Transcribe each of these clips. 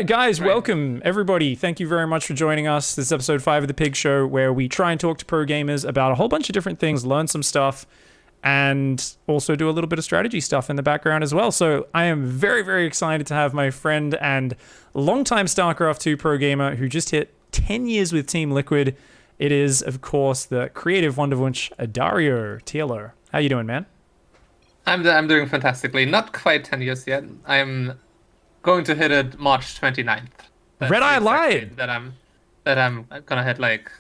right, guys, welcome everybody. Thank you very much for joining us. This is episode 5 of the Pig Show, where we try and talk to pro gamers about a whole bunch of different things, learn some stuff, and also do a little bit of strategy stuff in the background as well. So I am very, very excited to have my friend and longtime StarCraft 2 pro gamer who just hit 10 years with Team Liquid. It is, of course, the creative Wonder Wünsch, Dario TLO. How you doing, man? I'm doing fantastically. Not quite 10 years yet. I'm going to hit it March 29th. Red Eye lied. That I'm gonna hit like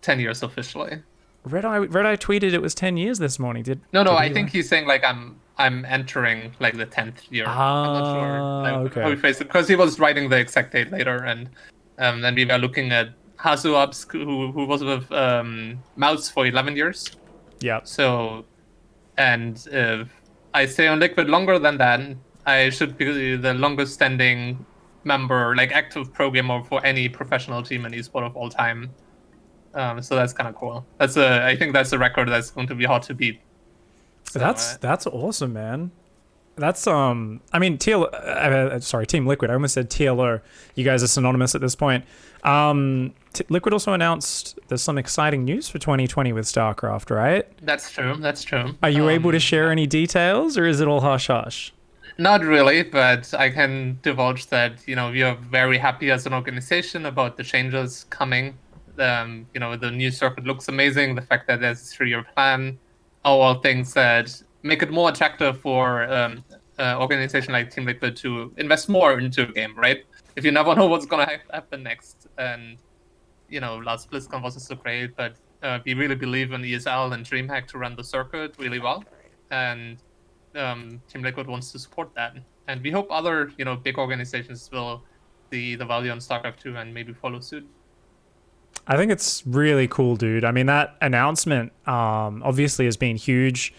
10 years officially. Red Eye tweeted it was 10 years this morning. No, I think he's saying like I'm entering like the 10th year. I'm not sure like, how he phrased it, because he was writing the exact date later, and then we were looking at Hazuabs, who was with Mouse for 11 years. Yeah. So, and if I stay on Liquid longer than that, I should be the longest standing member, like active pro gamer for any professional team in esport of all time. So that's kind of cool. I think that's a record that's going to be hard to beat. So, that's awesome, man. That's I mean Team Liquid. I almost said TLO. You guys are synonymous at this point. Liquid also announced there's some exciting news for 2020 with StarCraft, right? That's true. Are you able to share any details, or is it all hush hush? Not really, but I can divulge that, we are very happy as an organization about the changes coming. The new circuit looks amazing. The fact that there's a 3-year plan are all things that make it more attractive for an organization like Team Liquid to invest more into a game, right? If you never know what's going to happen next. And, last BlizzCon wasn't so great, but we really believe in ESL and DreamHack to run the circuit really well. And Team Liquid wants to support that. And we hope other, big organizations will see the value on StarCraft 2 and maybe follow suit. I think it's really cool, dude. I mean, that announcement obviously has been huge.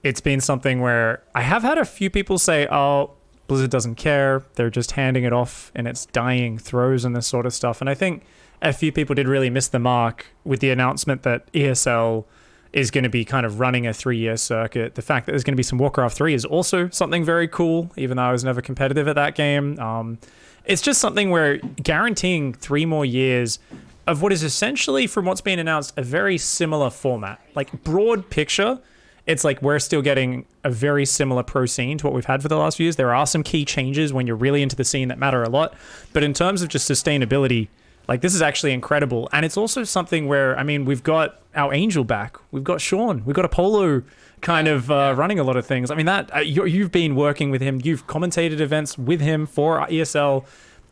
It's been something where I have had a few people say, oh, Blizzard doesn't care. They're just handing it off in its dying throes and this sort of stuff. And I think a few people did really miss the mark with the announcement that ESL is going to be kind of running a 3-year circuit. The fact that there's going to be some Warcraft 3 is also something very cool, even though I was never competitive at that game. It's just something where guaranteeing 3 more years of what is essentially, from what's been announced, a very similar format. Like, broad picture, it's like we're still getting a very similar pro scene to what we've had for the last few years. There are some key changes when you're really into the scene that matter a lot. But in terms of just sustainability, like, this is actually incredible. And it's also something where, I mean, we've got our Angel back. We've got Sean. We've got Apollo kind of running a lot of things. I mean, that you've been working with him. You've commentated events with him for ESL.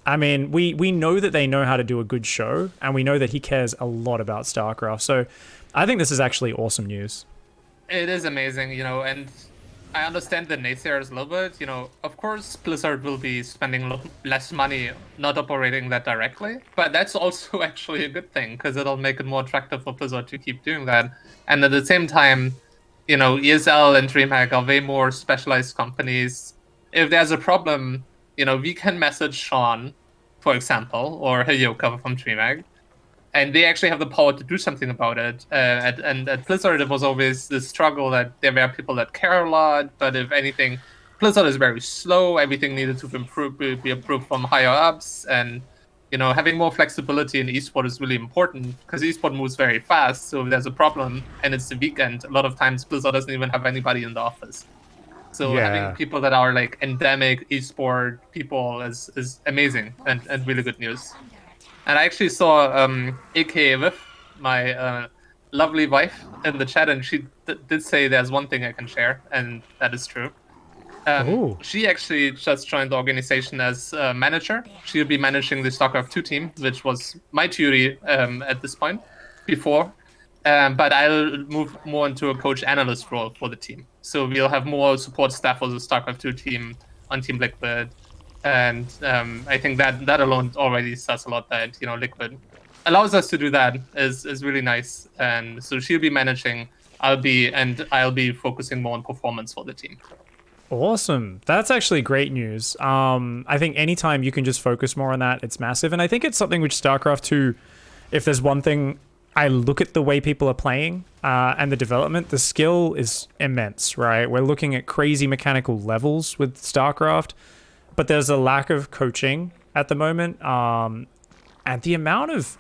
I mean, we know that they know how to do a good show, and we know that he cares a lot about StarCraft. So I think this is actually awesome news. It is amazing, and I understand the naysayers a little bit. Of course, Blizzard will be spending less money not operating that directly, but that's also actually a good thing, because it'll make it more attractive for Blizzard to keep doing that. And at the same time, ESL and DreamHack are way more specialized companies. If there's a problem, we can message Sean, for example, or Hilyoka from DreamHack, and they actually have the power to do something about it. And at Blizzard, it was always this struggle that there were people that care a lot, but if anything, Blizzard is very slow. Everything needed to be approved from higher ups, and having more flexibility in esport is really important, because esport moves very fast. So if there's a problem and it's the weekend, a lot of times Blizzard doesn't even have anybody in the office. So having people that are like endemic esport people is amazing and really good news. And I actually saw AKA with my lovely wife in the chat, and she did say there's one thing I can share, and that is true. She actually just joined the organization as manager. She'll be managing the StarCraft 2 team, which was my duty at this point before. But I'll move more into a coach analyst role for the team. So we'll have more support staff for the StarCraft 2 team on Team Liquid. And I think that alone already says a lot that, Liquid allows us to do that is really nice. And so she'll be managing, I'll be focusing more on performance for the team. Awesome. That's actually great news. I think anytime you can just focus more on that, it's massive. And I think it's something which StarCraft 2, if there's one thing, I look at the way people are playing and the development, the skill is immense, right? We're looking at crazy mechanical levels with StarCraft, but there's a lack of coaching at the moment. And the amount of,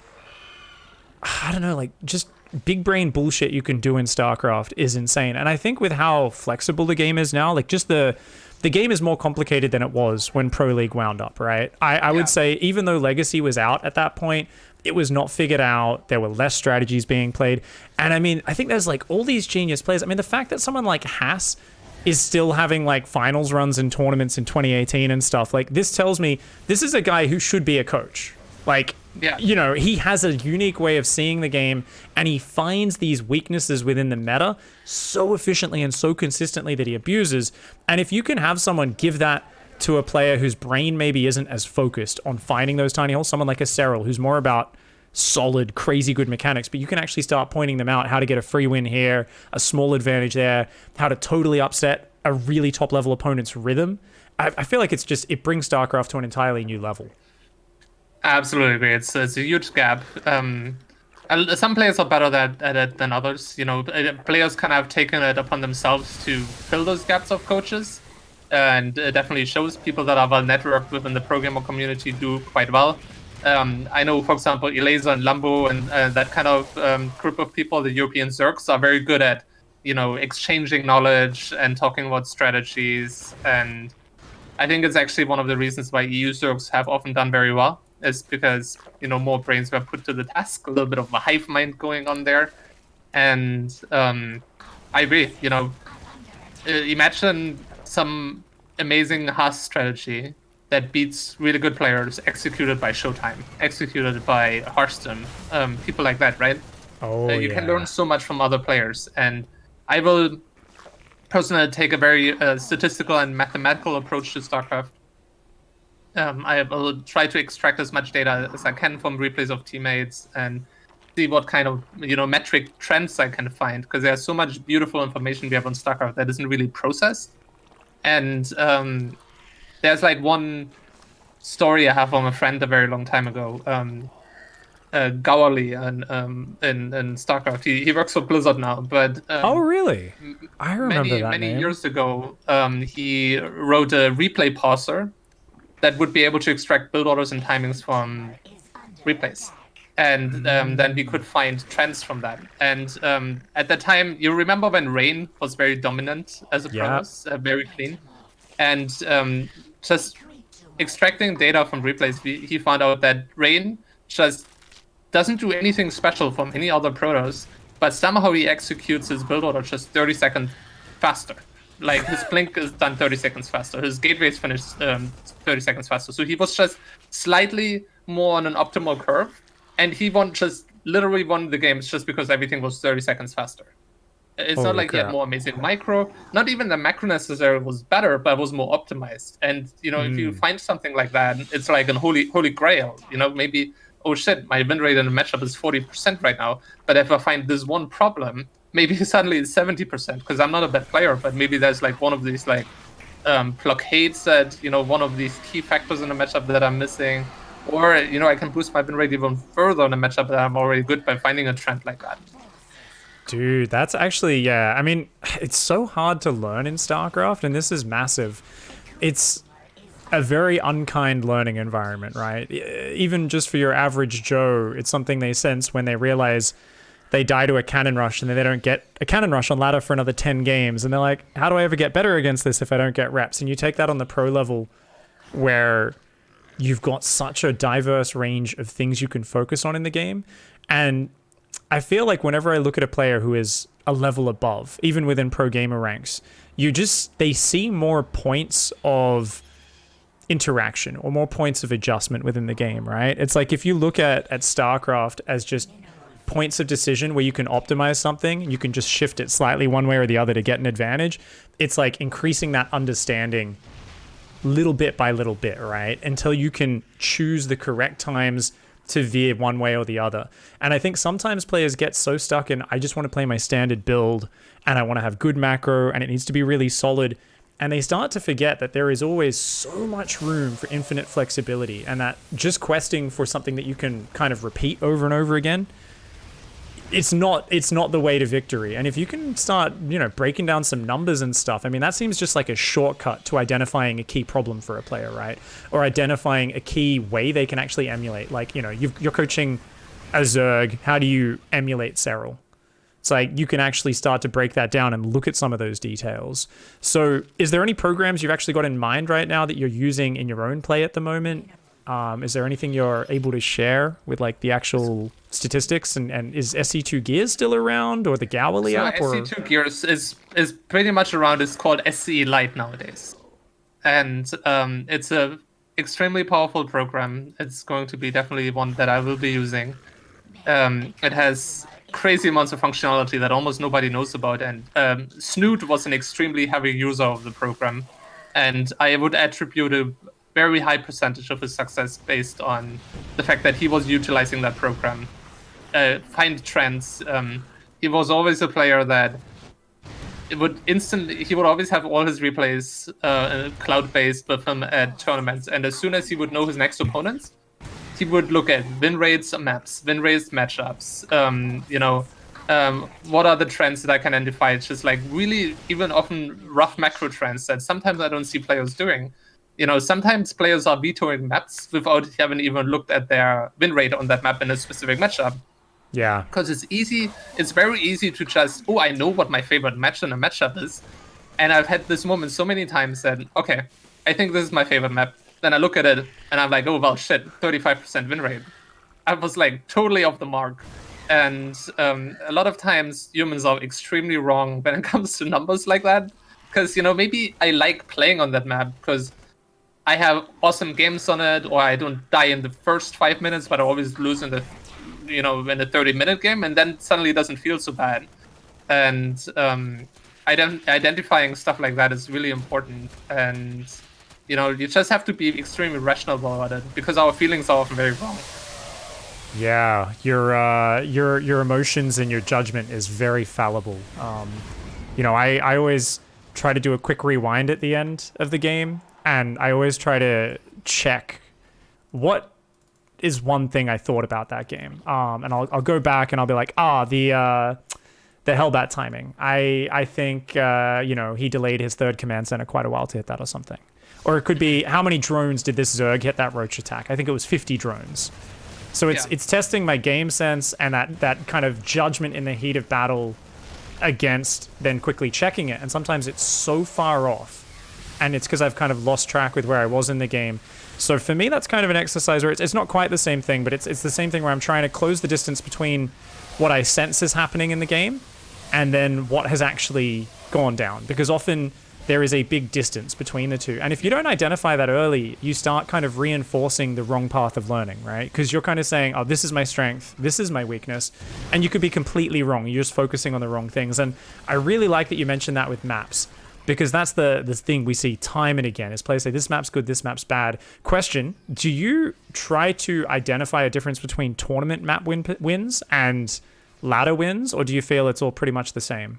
I don't know, like just big brain bullshit you can do in StarCraft is insane. And I think with how flexible the game is now, like just the game is more complicated than it was when Pro League wound up, right? I would say even though Legacy was out at that point, it was not figured out. There were less strategies being played. And I mean, I think there's like all these genius players. I mean, the fact that someone like Haas is still having like finals runs in tournaments in 2018 and stuff, like this tells me this is a guy who should be a coach. Like, you know, he has a unique way of seeing the game, and he finds these weaknesses within the meta so efficiently and so consistently that he abuses. And if you can have someone give that to a player whose brain maybe isn't as focused on finding those tiny holes, someone like a Serral who's more about solid, crazy good mechanics, but you can actually start pointing them out how to get a free win here, a small advantage there, how to totally upset a really top level opponent's rhythm. I feel like it brings StarCraft to an entirely new level. Absolutely agree. It's a huge gap. Some players are better at it than others. You know, players kind of have taken it upon themselves to fill those gaps of coaches, and it definitely shows people that are well networked within the programmer community do quite well. I know, for example, Elaser and Lambo and that kind of group of people, the European Zergs, are very good at, you know, exchanging knowledge and talking about strategies. And I think it's actually one of the reasons why EU Zergs have often done very well, is because, you know, more brains were put to the task, a little bit of a hive mind going on there. And I agree, you know, imagine some amazing Haas strategy that beats really good players, executed by Showtime, executed by Hearthstone, people like that, right? You can learn so much from other players. And I will personally take a very statistical and mathematical approach to StarCraft. I will try to extract as much data as I can from replays of teammates and see what kind of, you know, metric trends I can find, because there's so much beautiful information we have on StarCraft that isn't really processed. And there's like one story I have from a friend a very long time ago, Gowerly, in StarCraft. He works for Blizzard now, but oh really? I remember that many name. years ago, he wrote a replay parser that would be able to extract build orders and timings from replays. And then we could find trends from that. And at the time, you remember when Rain was very dominant as a Protoss, very clean? And just extracting data from replays, he found out that Rain just doesn't do anything special from any other Protoss, but somehow he executes his build order just 30 seconds faster. Like, his blink is done 30 seconds faster. His gateway is finished 30 seconds faster. So he was just slightly more on an optimal curve, and he literally won the games just because everything was 30 seconds faster. It's not like he had more amazing micro. Not even the macro necessarily was better, but it was more optimized. And, you know, if you find something like that, it's like a holy grail. You know, maybe, oh shit, my win rate in a matchup is 40% right now. But if I find this one problem, maybe suddenly it's 70%, because I'm not a bad player, but maybe there's like one of these like blockades that, you know, one of these key factors in a matchup that I'm missing. Or, you know, I can boost my win rate even further in a matchup that I'm already good by finding a trend like that. Dude, that's actually, I mean, it's so hard to learn in StarCraft, and this is massive. It's a very unkind learning environment, right? Even just for your average Joe, it's something they sense when they realize they die to a cannon rush and then they don't get a cannon rush on ladder for another 10 games. And they're like, how do I ever get better against this if I don't get reps? And you take that on the pro level where you've got such a diverse range of things you can focus on in the game. And I feel like whenever I look at a player who is a level above, even within pro gamer ranks, they see more points of interaction or more points of adjustment within the game, right? It's like if you look at StarCraft as just points of decision where you can optimize something, you can just shift it slightly one way or the other to get an advantage. It's like increasing that understanding little bit by little bit, right? Until you can choose the correct times to veer one way or the other. And I think sometimes players get so stuck in, I just want to play my standard build and I want to have good macro and it needs to be really solid. And they start to forget that there is always so much room for infinite flexibility, and that just questing for something that you can kind of repeat over and over again, it's not the way to victory. And if you can start, breaking down some numbers and stuff, I mean, that seems just like a shortcut to identifying a key problem for a player, right? Or identifying a key way they can actually emulate. Like, you're coaching a Zerg. How do you emulate Serral? It's like you can actually start to break that down and look at some of those details. So is there any programs you've actually got in mind right now that you're using in your own play at the moment? Is there anything you're able to share with like the actual statistics? And is SC2 Gears still around, or the Gowley app? SC2 Gears is pretty much around. It's called SC Lite nowadays. And it's a extremely powerful program. It's going to be definitely one that I will be using. It has crazy amounts of functionality that almost nobody knows about. And Snoot was an extremely heavy user of the program. And I would attribute a very high percentage of his success based on the fact that he was utilizing that program. Find trends. He was always a player that he would always have all his replays cloud-based with him at tournaments. And as soon as he would know his next opponents, he would look at win rates maps, win rates matchups, what are the trends that I can identify? It's just like really even often rough macro trends that sometimes I don't see players doing. Sometimes players are vetoing maps without having even looked at their win rate on that map in a specific matchup. Yeah. Because it's very easy to just, I know what my favorite match in a matchup is. And I've had this moment so many times that, okay, I think this is my favorite map. Then I look at it and I'm like, oh, well, shit, 35% win rate. I was like totally off the mark. And a lot of times humans are extremely wrong when it comes to numbers like that. Because, maybe I like playing on that map because I have awesome games on it, or I don't die in the first 5 minutes, but I always lose in the 30-minute game, and then suddenly it doesn't feel so bad. And identifying stuff like that is really important. And you just have to be extremely rational about it because our feelings are often very wrong. Yeah, your emotions and your judgment is very fallible. I always try to do a quick rewind at the end of the game. And I always try to check what is one thing I thought about that game. And I'll go back and I'll be like, the Hellbat timing. I think, he delayed his third command center quite a while to hit that or something. Or it could be, how many drones did this Zerg hit that Roach attack? I think it was 50 drones. So it's testing my game sense and that kind of judgment in the heat of battle against then quickly checking it. And sometimes it's so far off. And it's because I've kind of lost track with where I was in the game. So for me, that's kind of an exercise where it's not quite the same thing, but it's the same thing where I'm trying to close the distance between what I sense is happening in the game and then what has actually gone down. Because often there is a big distance between the two. And if you don't identify that early, you start kind of reinforcing the wrong path of learning, right? Because you're kind of saying, oh, this is my strength, this is my weakness. And you could be completely wrong. You're just focusing on the wrong things. And I really like that you mentioned that with maps. Because that's the thing we see time and again is players say, this map's good, this map's bad. Question, do you try to identify a difference between tournament map wins and ladder wins, or do you feel it's all pretty much the same?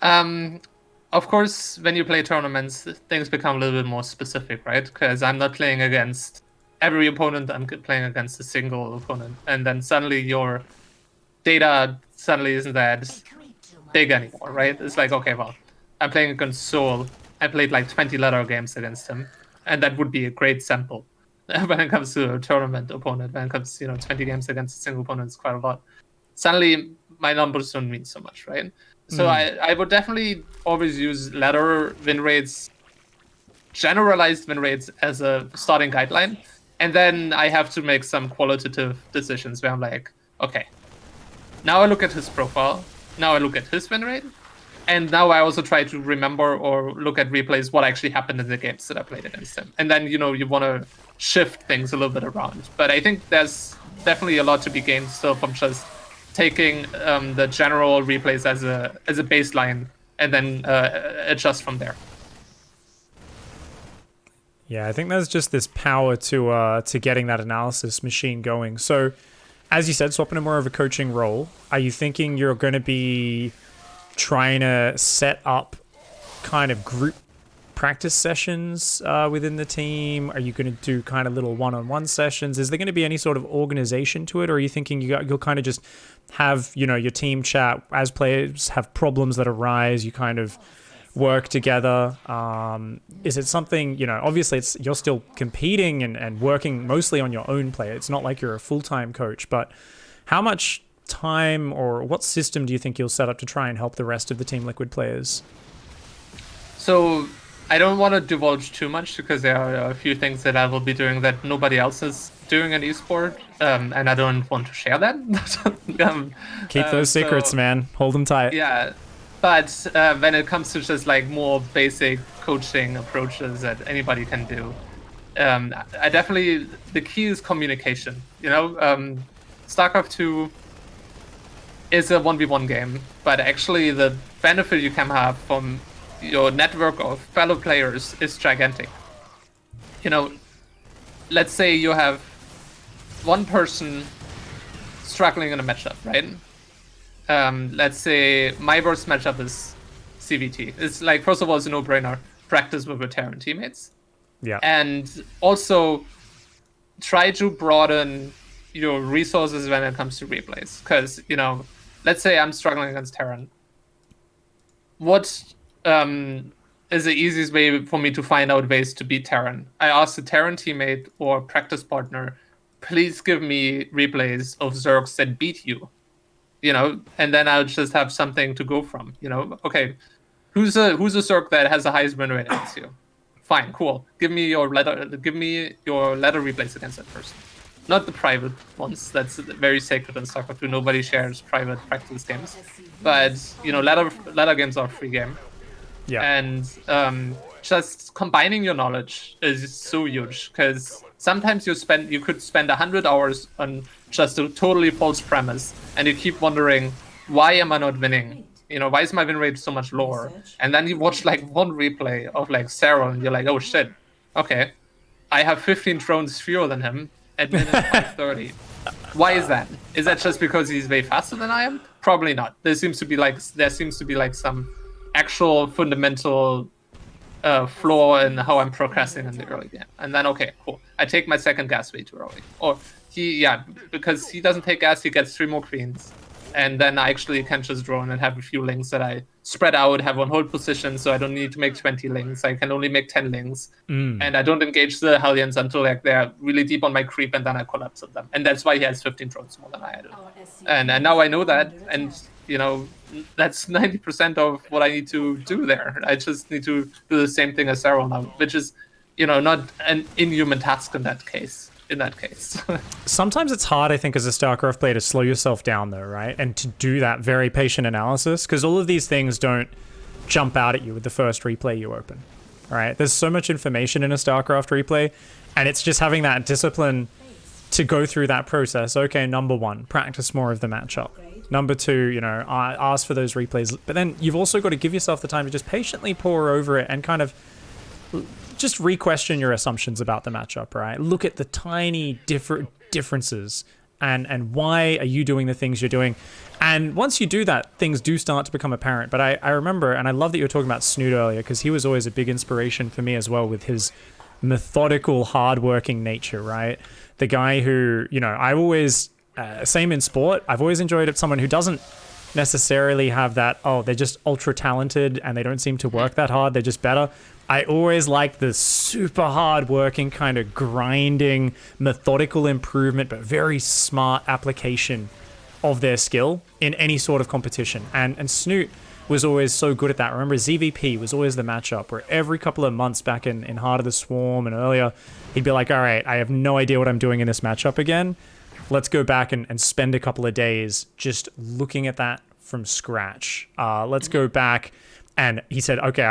Of course, when you play tournaments, things become a little bit more specific, right? Because I'm not playing against every opponent, I'm playing against a single opponent. And then suddenly your data suddenly isn't that big anymore, right? It's like, okay, well, I'm playing against Soul. I played like 20 ladder games against him. And that would be a great sample when it comes to a tournament opponent. When it comes to, 20 games against a single opponent, it's quite a lot. Suddenly, my numbers don't mean so much, right? So I would definitely always use ladder win rates, generalized win rates as a starting guideline. And then I have to make some qualitative decisions where I'm like, okay, now I look at his profile. Now I look at his win rate. And now I also try to remember or look at replays what actually happened in the games that I played against him. And then, you want to shift things a little bit around. But I think there's definitely a lot to be gained still from just taking the general replays as a baseline and then adjust from there. Yeah, I think there's just this power to getting that analysis machine going. So, as you said, swapping to more of a coaching role, are you thinking you're going to be trying to set up kind of group practice sessions within the team? Are you going to do kind of little one-on-one sessions? Is there going to be any sort of organization to it, or are you thinking you'll kind of just have, you know, your team chat as players have problems that arise? You kind of work together. Is it something, you know, obviously you're still competing and working mostly on your own play. It's not like you're a full-time coach, but how much time or what system do you think you'll set up to try and help the rest of the Team Liquid players? So I don't want to divulge too much because there are a few things that I will be doing that nobody else is doing in esport, and I don't want to share that. Keep those secrets, man. Hold them tight. Yeah, but when it comes to just like more basic coaching approaches that anybody can do, I definitely, the key is communication. You know, Starcraft 2 is a 1v1 game, but actually the benefit you can have from your network of fellow players is gigantic. You know, let's say you have one person struggling in a matchup, right? Let's say my worst matchup is CVT. It's like, first of all, it's a no-brainer. Practice with your Terran teammates. Yeah. And also try to broaden your resources when it comes to replays. Because, you know, let's say I'm struggling against Terran. What is the easiest way for me to find out ways to beat Terran? I ask the Terran teammate or practice partner, please give me replays of Zergs that beat you. You know, and then I'll just have something to go from. You know, okay, who's a Zerg that has the highest win rate against you? Fine, cool. Give me your ladder replays against that person. Not the private ones. That's very sacred in Starcraft 2. Nobody shares private practice games. But, you know, ladder games are a free game. Yeah. And just combining your knowledge is so huge, because sometimes you could spend 100 hours on just a totally false premise, and you keep wondering, why am I not winning? You know, why is my win rate so much lower? And then you watch like one replay of like Sarah, and you're like, oh shit, okay, I have 15 drones fewer than him at minute 530. Why is that? Is that just because he's way faster than I am? Probably not. There seems to be like some actual fundamental flaw in how I'm progressing in the early game. And then, okay, cool, I take my second gas way too early. Or because he doesn't take gas, he gets 3 more queens. And then I actually can just drone and have a few links that I spread out, have on hold position, so I don't need to make 20 links. I can only make 10 links. And I don't engage the Hellions until like they're really deep on my creep, and then I collapse on them. And that's why he has 15 drones more than I do. And now I know that, and you know, that's 90% of what I need to do there. I just need to do the same thing as Sarah now, which is, you know, not an inhuman task in that case. Sometimes it's hard, I think, as a StarCraft player to slow yourself down, though, right? And to do that very patient analysis, because all of these things don't jump out at you with the first replay you open, right? There's so much information in a StarCraft replay, and it's just having that discipline to go through that process. Okay, number 1, practice more of the matchup. Number 2, you know, ask for those replays. But then you've also got to give yourself the time to just patiently pore over it and kind of just re-question your assumptions about the matchup, right? Look at the tiny differences and why are you doing the things you're doing. And once you do that, things do start to become apparent. But I remember, and I love that you were talking about Snoot earlier, because he was always a big inspiration for me as well with his methodical, hardworking nature, right? The guy who, you know, I always, same in sport, I've always enjoyed someone who doesn't necessarily have that, oh, they're just ultra talented and they don't seem to work that hard, they're just better. I always like the super hard working, kind of grinding, methodical improvement, but very smart application of their skill in any sort of competition. And Snoot was always so good at that. Remember, ZVP was always the matchup where every couple of months back in Heart of the Swarm and earlier, he'd be like, all right, I have no idea what I'm doing in this matchup again. Let's go back and spend a couple of days just looking at that from scratch. Let's go back. And he said, okay,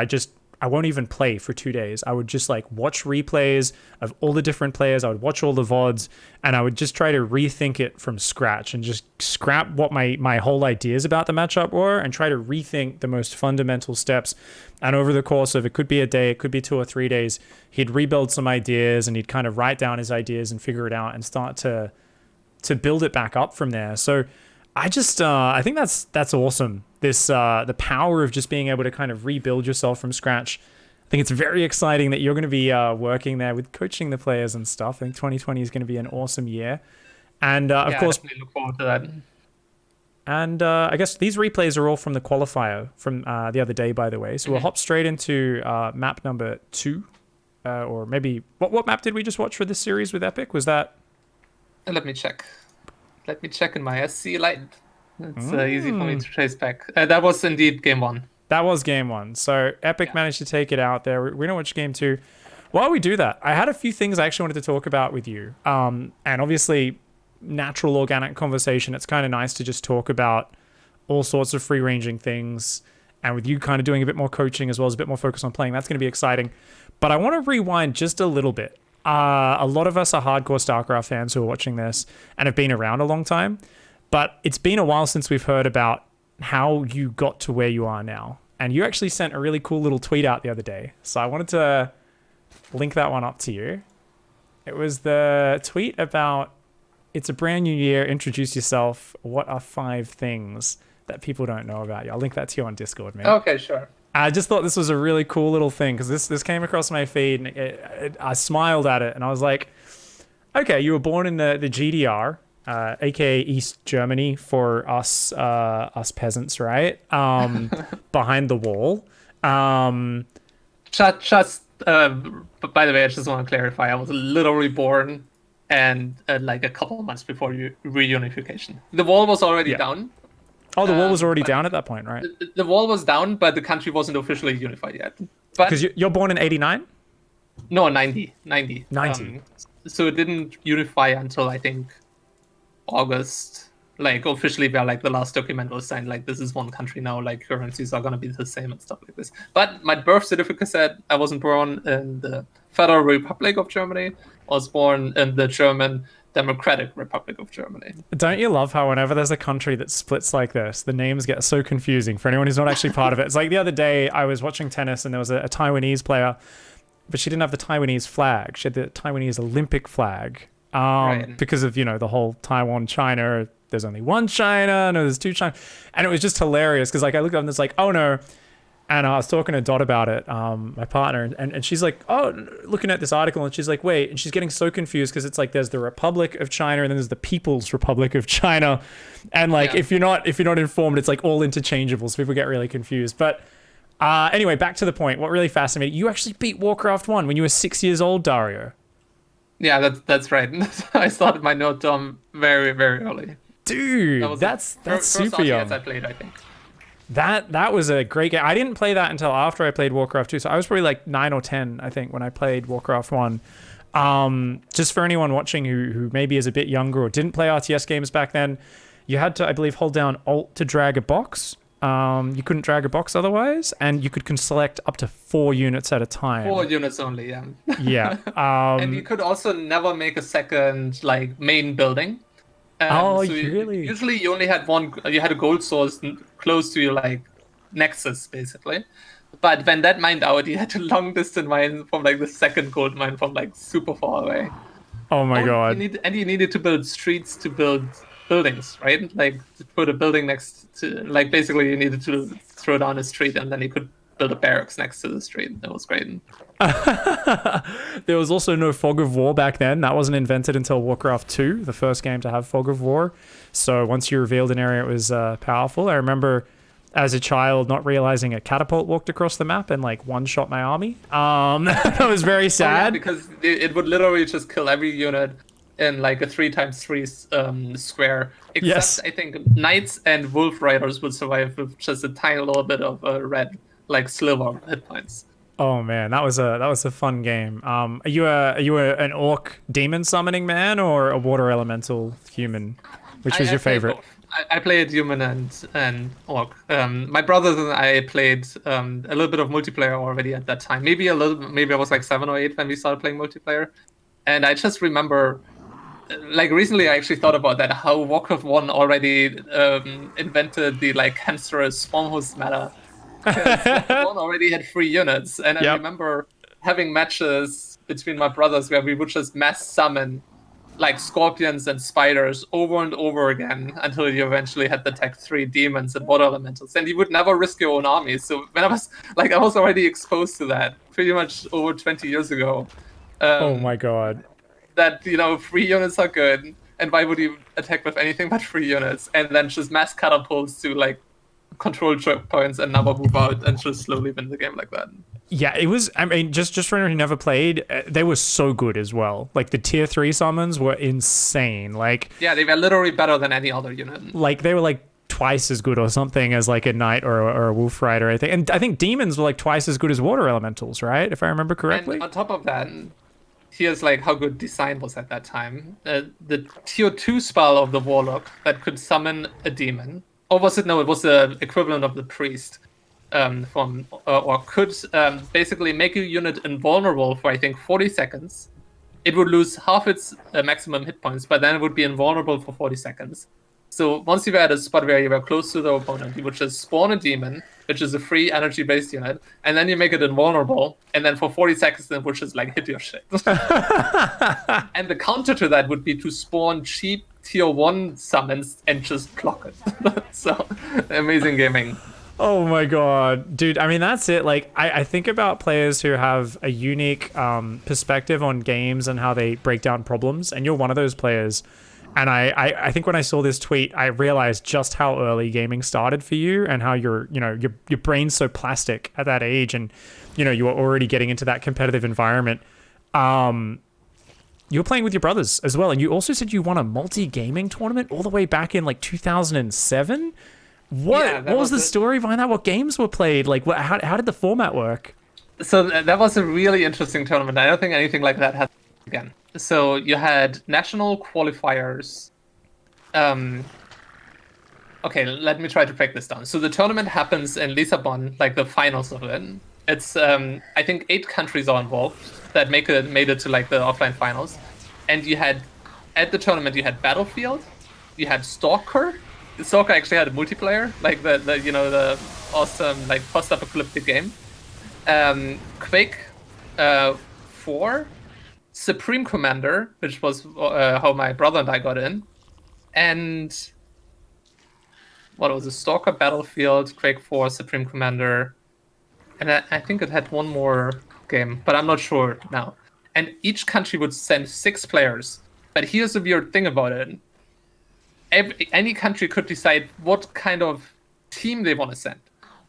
I won't even play for 2 days. I would just like watch replays of all the different players. I would watch all the VODs, and I would just try to rethink it from scratch and just scrap what my whole ideas about the matchup were and try to rethink the most fundamental steps. And over the course of, it could be a day, it could be 2 or 3 days, he'd rebuild some ideas and he'd kind of write down his ideas and figure it out and start to build it back up from there. So I just, I think that's awesome. This, the power of just being able to kind of rebuild yourself from scratch. I think it's very exciting that you're going to be working there with coaching the players and stuff. I think 2020 is going to be an awesome year. And of course, I definitely look forward to that. and I guess these replays are all from the qualifier from the other day, by the way. So we'll hop straight into map number 2. Or maybe, what map did we just watch for this series with Epic? Was that? Let me check. Let me check in my SC light. It's easy for me to trace back. That was indeed game 1. That was game 1. So Epic managed to take it out there. We don't watch game 2. While we do that, I had a few things I actually wanted to talk about with you. And obviously, natural, organic conversation. It's kind of nice to just talk about all sorts of free-ranging things. And with you kind of doing a bit more coaching as well as a bit more focus on playing, that's going to be exciting. But I want to rewind just a little bit. A lot of us are hardcore Starcraft fans who are watching this and have been around a long time. But it's been a while since we've heard about how you got to where you are now. And you actually sent a really cool little tweet out the other day. So I wanted to link that one up to you. It was the tweet about, it's a brand new year, introduce yourself. What are 5 things that people don't know about you? I'll link that to you on Discord, man. Okay, sure. I just thought this was a really cool little thing because this came across my feed and I smiled at it and I was like, okay, you were born in the GDR, aka East Germany for us peasants, right? Behind the wall. By the way, I just want to clarify, I was literally born and like a couple of months before reunification. The wall was already down. Oh, the wall was already down at that point, right? The wall was down, but the country wasn't officially unified yet. Because you're born in 89? No, 90. 90. 90. So it didn't unify until, I think, August. Like, officially, where, like, the last document was signed, like, this is one country now, like, currencies are gonna be the same and stuff like this. But my birth certificate said I wasn't born in the Federal Republic of Germany. I was born in the German Democratic Republic of Germany. Don't you love how whenever there's a country that splits like this, the names get so confusing for anyone who's not actually part of it? It's like the other day I was watching tennis and there was a Taiwanese player, but she didn't have the Taiwanese flag. She had the Taiwanese Olympic flag because of, the whole Taiwan, China. There's only one China. No, there's two China. And it was just hilarious because like I looked up and it's like, oh no. And I was talking to Dot about it, my partner, and she's like, oh, looking at this article, and she's like, wait, and she's getting so confused because it's like there's the Republic of China and then there's the People's Republic of China, and like if you're not informed, it's like all interchangeable, so people get really confused. But anyway, back to the point. What really fascinated you actually beat Warcraft 1 when you were 6 years old, Dario. Yeah, that's right. I started my Node Dom very, very early. Dude, that's super young. RTS I played, I think. That was a great game. I didn't play that until after I played Warcraft 2. So I was probably like 9 or 10, I think, when I played Warcraft 1. Just for anyone watching who maybe is a bit younger or didn't play RTS games back then, you had to, I believe, hold down Alt to drag a box. You couldn't drag a box otherwise, and you could select up to 4 units at a time. 4 units only, yeah. Yeah. And you could also never make a second like main building. Really? Usually you only had one. You had a gold source close to your like nexus, basically. But when that mined out, you had to long distance mine from like the second gold mine from like super far away. Oh my god! You needed to build streets to build buildings, right? Like to put a building next to, like basically you needed to throw down a street and then you could build a barracks next to the street. That was great. There was also no fog of war back then. That wasn't invented until Warcraft 2, the first game to have fog of war. So once you revealed an area, it was powerful. I remember as a child not realizing a catapult walked across the map and like one-shot my army. That was very sad. Oh, yeah, because it would literally just kill every unit in like a 3x3 square. Except I think knights and wolf riders would survive with just a tiny little bit of red like sliver hit points. Oh man, that was a fun game. Are you an orc demon summoning man or a water elemental human? Which was your favorite? I played human and orc. My brothers and I played a little bit of multiplayer already at that time. Maybe I was like 7 or 8 when we started playing multiplayer. And I just remember, like recently, I actually thought about that. How Warcraft 1 already invented the like cancerous swarm host meta. Because one already had 3 units, and I remember having matches between my brothers where we would just mass summon like scorpions and spiders over and over again until you eventually had the tech 3 demons and water elementals, and you would never risk your own army. So when I was already exposed to that pretty much over 20 years ago. Oh my god. That, free units are good, and why would you attack with anything but free units? And then just mass catapults to like control choke points and never move out and just slowly win the game like that. Yeah, it was. I mean, just for anyone who never played, they were so good as well. Like the tier 3 summons were insane. Like, yeah, they were literally better than any other unit. Like they were like twice as good or something as like a knight or a wolf rider, I think. And I think demons were like twice as good as water elementals, right? If I remember correctly. And on top of that, here's like how good design was at that time. The tier 2 spell of the warlock that could summon a demon, or was it? No, it was the equivalent of the priest. Or could basically make a unit invulnerable for I think 40 seconds. It would lose half its maximum hit points, but then it would be invulnerable for 40 seconds. So once you were at a spot where you were close to the opponent, you would just spawn a demon, which is a free energy-based unit, and then you make it invulnerable, and then for 40 seconds it would just like hit your shit. And the counter to that would be to spawn cheap tier 1 summons and just block it. So amazing gaming. Oh my god, dude. I mean, that's it. Like, I think about players who have a unique perspective on games and how they break down problems, and you're one of those players. And I think when I saw this tweet, I realized just how early gaming started for you and how your brain's so plastic at that age, and you were already getting into that competitive environment. You were playing with your brothers as well, and you also said you won a multi-gaming tournament all the way back in like 2007. What was the story behind that? What games were played? Like, how did the format work? So that was a really interesting tournament. I don't think anything like that has again. So you had national qualifiers. Okay, let me try to break this down. So the tournament happens in Lisbon, like the finals of it. It's I think 8 countries are involved that made it to like the offline finals. And you had at the tournament you had Battlefield, you had Stalker. Stalker actually had a multiplayer, like the awesome like post-apocalyptic game. Quake 4, Supreme Commander, which was how my brother and I got in, and what was it? Stalker, Battlefield, Quake 4, Supreme Commander, and I think it had one more game, but I'm not sure now. And each country would send 6 players. But here's the weird thing about it. Any country could decide what kind of team they want to send.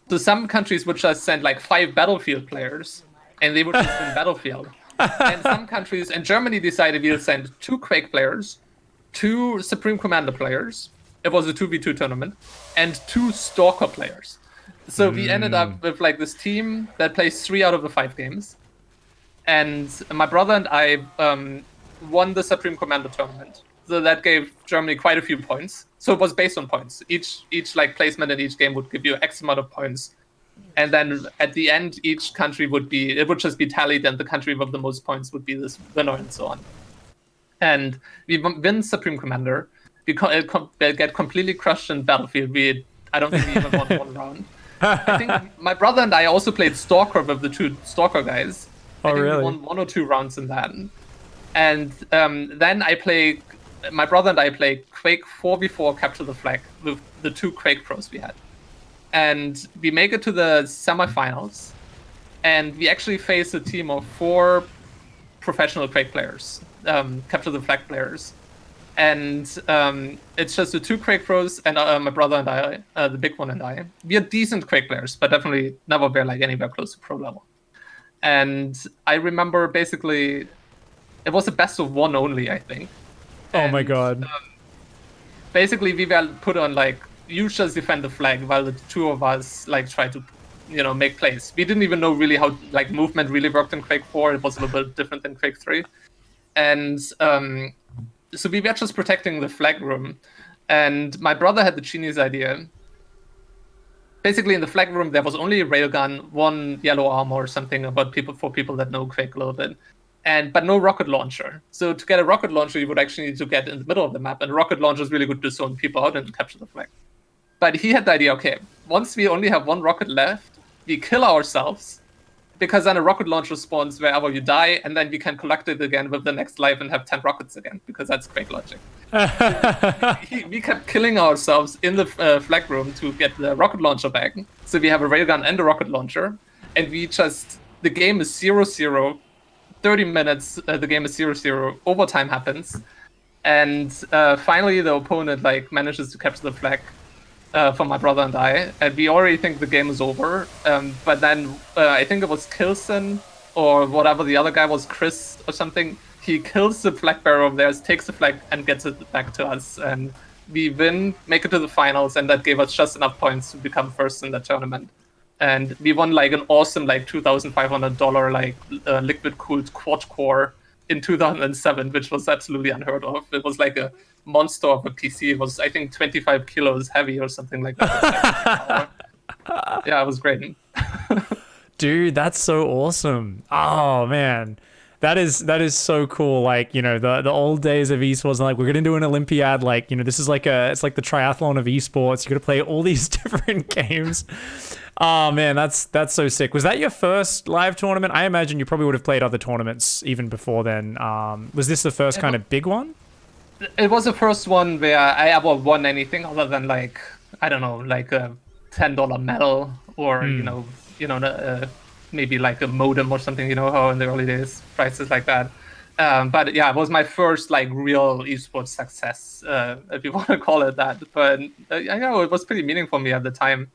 So some countries would just send like 5 Battlefield players, and they would just send Battlefield. And some countries, and Germany decided we'll send 2 Quake players, 2 Supreme Commander players. It was a 2v2 tournament, and 2 Stalker players. So we ended up with like this team that plays 3 out of the 5 games. And my brother and I won the Supreme Commander tournament. So that gave Germany quite a few points. So it was based on points. Each like placement in each game would give you X amount of points. And then at the end, each country would just be tallied, and the country with the most points would be this winner, and so on. And we win Supreme Commander. We get completely crushed in Battlefield. I don't think we even won one round. I think my brother and I also played Stalker with the 2 Stalker guys. Oh, I think really? we won 1 or 2 rounds in that. And then my brother and I play Quake 4v4 Capture the Flag with the 2 Quake pros we had. And we make it to the semifinals, and we actually face a team of 4 professional Quake players, Capture the Flag players. And it's just the 2 Quake pros and my brother and I, the big one and I. We are decent Quake players, but definitely never were like anywhere close to pro level. And I remember basically, it was a best of 1 only, I think. Oh my god. Basically, we were put on like, you just defend the flag while the 2 of us like try to, make plays. We didn't even know really how like movement really worked in Quake 4. It was a little bit different than Quake 3. And so we were just protecting the flag room. And my brother had the genius idea. Basically, in the flag room, there was only a railgun, 1 yellow armor or something for people that know Quake a little bit. But no rocket launcher. So to get a rocket launcher, you would actually need to get in the middle of the map, and a rocket launcher is really good to zone people out and capture the flag. But he had the idea, okay, once we only have 1 rocket left, we kill ourselves, because then a rocket launcher spawns wherever you die, and then we can collect it again with the next life and have 10 rockets again, because that's great logic. We kept killing ourselves in the flag room to get the rocket launcher back. So we have a railgun and a rocket launcher, and the game is 0-0, 30 minutes, the game is 0-0, overtime happens, and finally the opponent like manages to capture the flag for my brother and I, and we already think the game is over. But then I think it was Kilson or whatever the other guy was, Chris or something. He kills the flag bearer of theirs, takes the flag, and gets it back to us. And we win, make it to the finals, and that gave us just enough points to become first in the tournament. And we won like an awesome like $2,500 like liquid cooled quad core in 2007, which was absolutely unheard of. It was like a monster of a PC. It was, I think, 25 kilos heavy or something like that. Yeah, it was great. Dude, that's so awesome. Oh man, that is so cool. Like, you know, the old days of esports, like, we're gonna do an Olympiad. Like, you know, this is like it's like the triathlon of esports. You're gonna play all these different games. Oh man, that's so sick. Was that your first live tournament? I imagine you probably would have played other tournaments even before then. Was this the first kind of big one? It was the first one where I ever won anything other than like, I don't know, like a $10 medal or maybe like a modem or something. You know how in the early days prices like that. But yeah, it was my first like real esports success, if you want to call it that. But I know it was pretty meaningful for me at the time.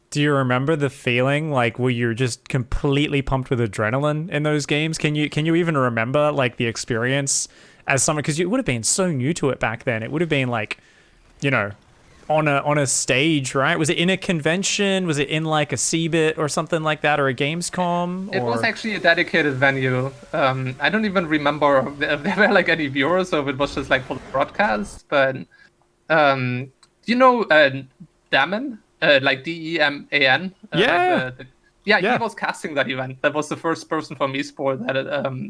Do you remember the feeling, like, were you just completely pumped with adrenaline in those games? Can you even remember like the experience as someone, because you would have been so new to it back then? It would have been like, you know, on a stage, right? Was it in a convention? Was it in like a CeBIT or something like that, or a Gamescom? It was actually a dedicated venue. I don't even remember if there were like any viewers, or if it was just like for the broadcast. But you know, Damon, like DEMAN. Yeah. He was casting that event. That was the first person from eSport that,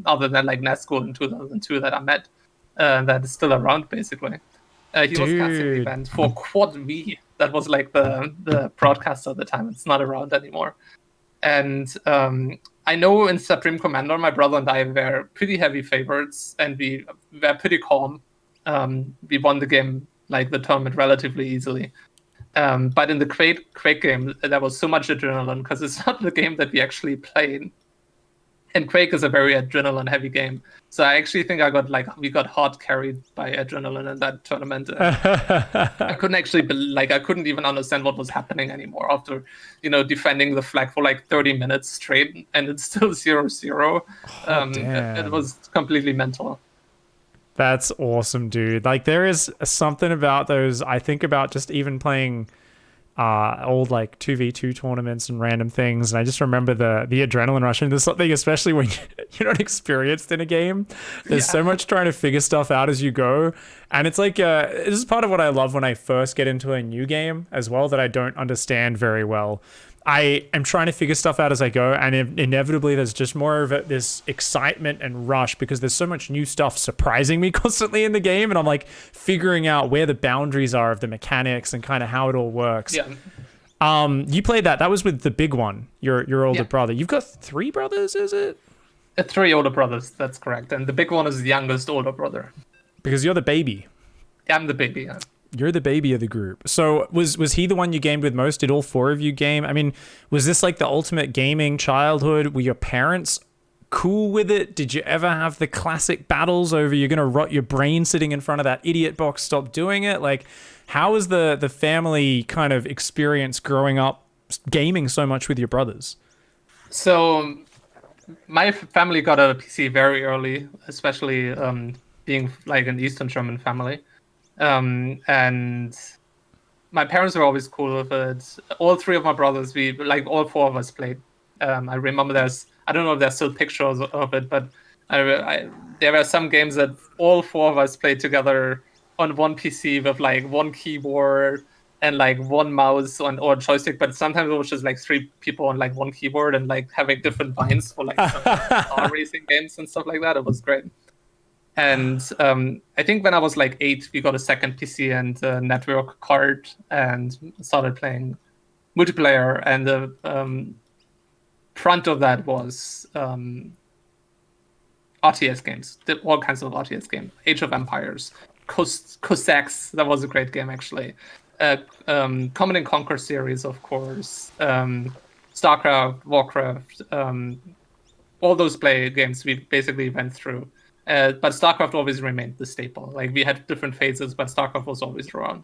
other than like Nesco in 2002, that I met, that is still around basically. He was casting the event for Quad V. That was like the broadcast at the time. It's not around anymore. And I know in Supreme Commander, my brother and I were pretty heavy favorites, and we were pretty calm. We won the game, like the tournament, relatively easily. But in the Quake game, there was so much adrenaline because it's not the game that we actually played. And Quake is a very adrenaline-heavy game, so I actually think we got hard carried by adrenaline in that tournament. I couldn't actually I couldn't even understand what was happening anymore after, you know, defending the flag for like 30 minutes straight, and it's still 0-0. It was completely mental. That's awesome, dude. Like, there is something about those. I think about just even playing old like 2v2 tournaments and random things, and I just remember the adrenaline rush. And there's something, especially when you're not experienced in a game, there's so much trying to figure stuff out as you go. And it's like this is part of what I love when I first get into a new game as well, that I don't understand very well. I am trying to figure stuff out as I go, and inevitably there's just more of this excitement and rush because there's so much new stuff surprising me constantly in the game, and I'm like figuring out where the boundaries are of the mechanics and kind of how it all works. Yeah. You played that. That was with the big one, your older brother. You've got 3 brothers, is it? 3 older brothers, that's correct. And the big one is the youngest older brother. Because you're the baby. Yeah, I'm the baby, yeah. You're the baby of the group. So was he the one you gamed with most? Did all 4 of you game? I mean, was this like the ultimate gaming childhood? Were your parents cool with it? Did you ever have the classic battles over you're going to rot your brain sitting in front of that idiot box, stop doing it? Like, how was the family kind of experience growing up gaming so much with your brothers? So my family got a PC very early, especially being like an Eastern German family. And my parents were always cool with it. All 3 of my brothers, all 4 of us played. I remember I don't know if there's still pictures of it, but there were some games that all 4 of us played together on one PC with like one keyboard and like one mouse or joystick. But sometimes it was just like 3 people on like one keyboard and like having different binds for like some car racing games and stuff like that. It was great. And I think when I was like 8, we got a second PC and a network card and started playing multiplayer. And front of that was RTS games, all kinds of RTS games. Age of Empires, Cossacks, that was a great game actually. Command and Conquer series, of course. Starcraft, Warcraft, all those play games we basically went through. But Starcraft always remained the staple. Like we had different phases, but Starcraft was always around.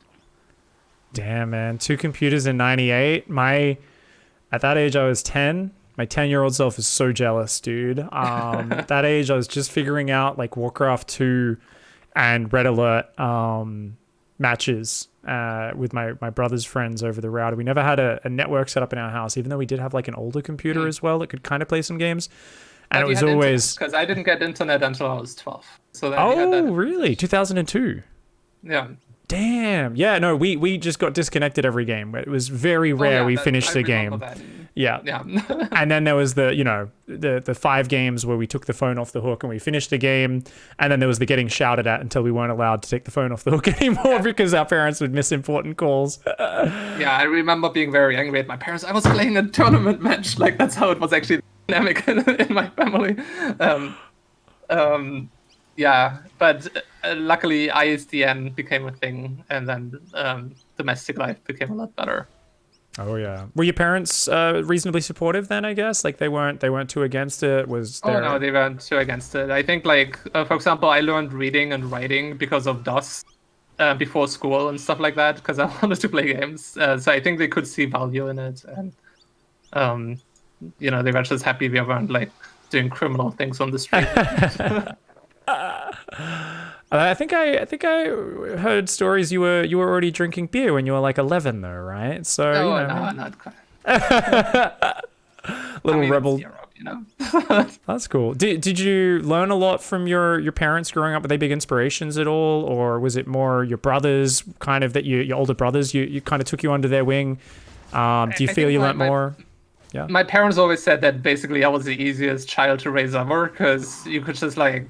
Damn, man. 2 computers in 98. At that age, I was 10. My 10-year-old self is so jealous, dude. At that age, I was just figuring out like Warcraft 2 and Red Alert matches with my brother's friends over the router. We never had a network set up in our house, even though we did have like an older computer as well that could kind of play some games. And it was always... Because I didn't get internet until I was 12. So that really? 2002? Yeah. Damn. Yeah, no, we just got disconnected every game. It was very rare we finished a game. Yeah. And then there was the 5 games where we took the phone off the hook and we finished the game. And then there was the getting shouted at until we weren't allowed to take the phone off the hook anymore because our parents would miss important calls. Yeah, I remember being very angry at my parents. I was playing a tournament match. Like, that's how it was actually dynamic in my family. Yeah, but luckily ISDN became a thing, and then domestic life became a lot better. Oh yeah, were your parents reasonably supportive then? I guess like they weren't too against it. Was there... Oh no, they weren't too against it. I think like for example, I learned reading and writing because of DOS before school and stuff like that because I wanted to play games. So I think they could see value in it, and they were just happy we weren't like doing criminal things on the street. I think I heard stories you were already drinking beer when you were like 11 though, right? So no, not quite. Little rebel. Europe, That's cool. Did you learn a lot from your parents growing up? Were they big inspirations at all, or was it more your brothers, kind of that your older brothers you kind of took you under their wing? Do you feel you learned more? Yeah. My parents always said that basically I was the easiest child to raise ever because you could just like.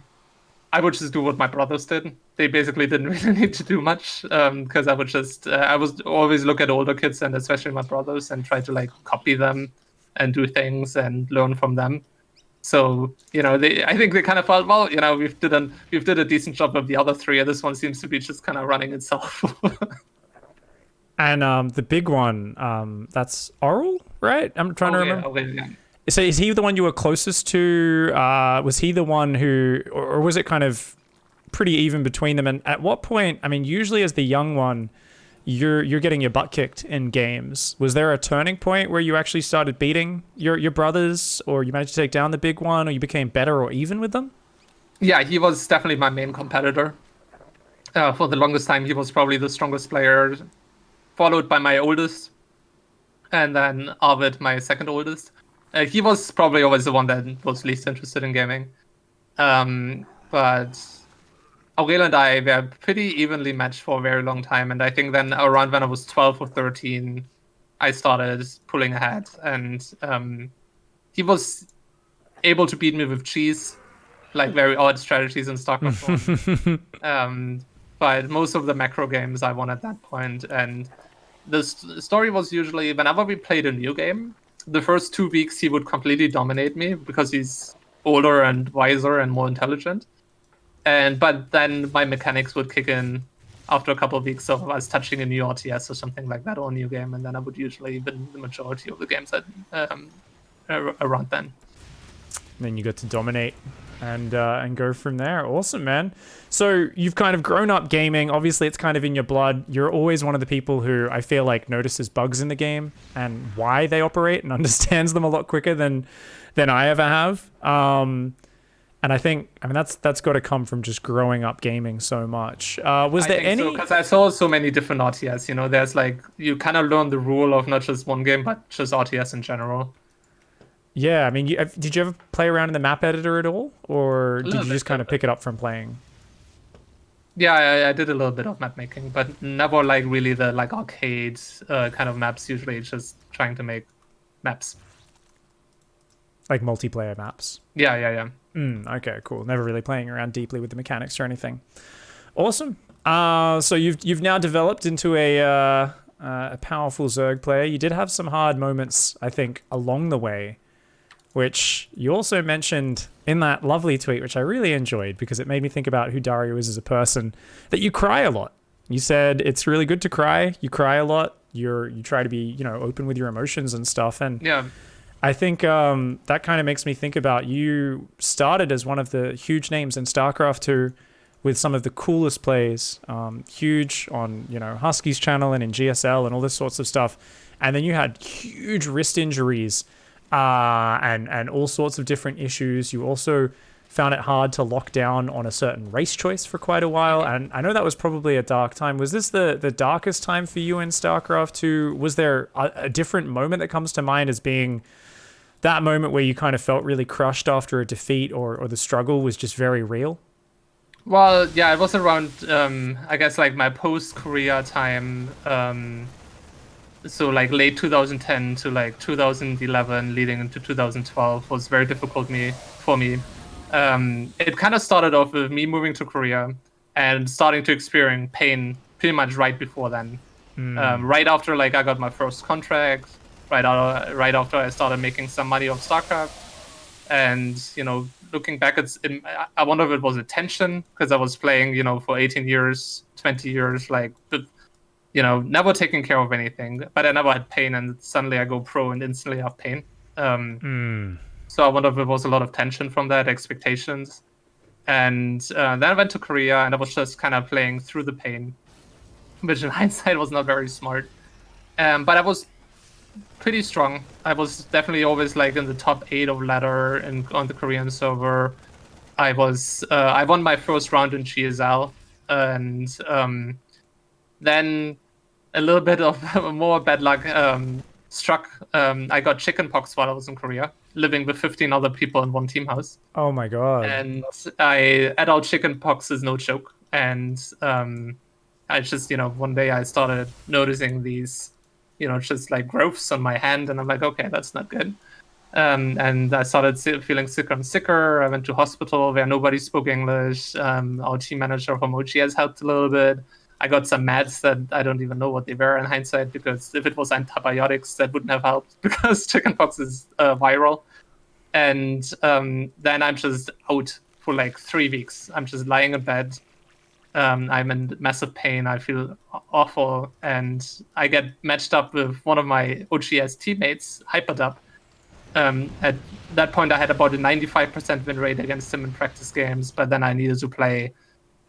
I would just do what my brothers did. They basically didn't really need to do much because I would just, I was always look at older kids and especially my brothers and try to like copy them and do things and learn from them. So, I think they kind of felt, well, we've did a decent job of the other 3 and this one seems to be just kind of running itself. And the big one, that's Oral, right? I'm trying to remember. Yeah. So is he the one you were closest to? Was he the one who, or was it kind of pretty even between them? And at what point, I mean, usually as the young one, you're getting your butt kicked in games. Was there a turning point where you actually started beating your brothers, or you managed to take down the big one, or you became better or even with them? Yeah, he was definitely my main competitor. For the longest time, he was probably the strongest player, followed by my oldest, and then Arvid, my second oldest. He was probably always the one that was least interested in gaming. But Aurel and I were pretty evenly matched for a very long time. And I think then around when I was 12 or 13, I started pulling ahead. And he was able to beat me with cheese, like very odd strategies in StarCraft. But most of the macro games I won at that point. And the story was usually whenever we played a new game, the first 2 weeks he would completely dominate me because he's older and wiser and more intelligent. But then my mechanics would kick in after a couple of weeks of us touching a new RTS or something like that or a new game, and then I would usually win the majority of the games around then. And then you get to dominate and go from there. Awesome, man. So you've kind of grown up gaming. Obviously, it's kind of in your blood. You're always one of the people who I feel like notices bugs in the game and why they operate and understands them a lot quicker than I ever have. And I mean, that's got to come from just growing up gaming so much. Was there any? Because I saw so many different RTS. There's like you kind of learn the rule of not just one game, but just RTS in general. Yeah, I mean, did you ever play around in the map editor at all, or did you just kind of pick it up from playing? Yeah, I did a little bit of map making, but never like really the like arcade kind of maps. Usually, just trying to make maps. Like multiplayer maps. Yeah. Okay, cool. Never really playing around deeply with the mechanics or anything. Awesome. So you've now developed into a powerful Zerg player. You did have some hard moments, I think, along the way. which you also mentioned in that lovely tweet, which I really enjoyed because it made me think about who Dario is as a person, that you cry a lot. You said it's really good to cry. You cry a lot. You try to be, you know, open with your emotions and stuff. And Yeah. I think that kind of makes me think about you started as one of the huge names in Starcraft 2 with some of the coolest plays, huge on, you know, Husky's channel and in GSL and all this sorts of stuff. And then you had huge wrist injuries and all sorts of different issues. You also found it hard to lock down on a certain race choice for quite a while. And I know that was probably a dark time. Was this the darkest time for you in StarCraft 2? Was there a different moment that comes to mind as being that moment where you kind of felt really crushed after a defeat, or the struggle was just very real? Well, yeah, it was around, I guess, like my post-Korea time. So like late 2010 to like 2011, leading into 2012 was very difficult for me. It kind of started off with me moving to Korea and starting to experience pain pretty much right before then. Right after like I got my first contract, right after I started making some money off StarCraft. And, you know, looking back, I wonder if it was a tension because I was playing, you know, for 18 years, 20 years, like, you know, never taking care of anything, but I never had pain, and suddenly I go pro and instantly have pain. So I wonder if it was a lot of tension from that, expectations. And then I went to Korea, and I was just kind of playing through the pain, which in hindsight was not very smart. But I was pretty strong. I was definitely always like in the top 8 of ladder on the Korean server. I won my first round in GSL, and then a little bit of more bad luck struck. I got chickenpox while I was in Korea, living with 15 other people in one team house. Oh my god! And adult chickenpox is no joke. And I just, you know, one day I started noticing these, you know, just like growths on my hand, and I'm like, okay, that's not good. And I started feeling sicker and sicker. I went to hospital where nobody spoke English. Our team manager from OGS helped a little bit. I got some meds that I don't even know what they were in hindsight, because if it was antibiotics, that wouldn't have helped because chickenpox is viral. And then I'm just out for like 3 weeks. I'm just lying in bed. I'm in massive pain. I feel awful. And I get matched up with one of my OGS teammates, Hyperdub. At that point, I had about a 95% win rate against him in practice games, but then I needed to play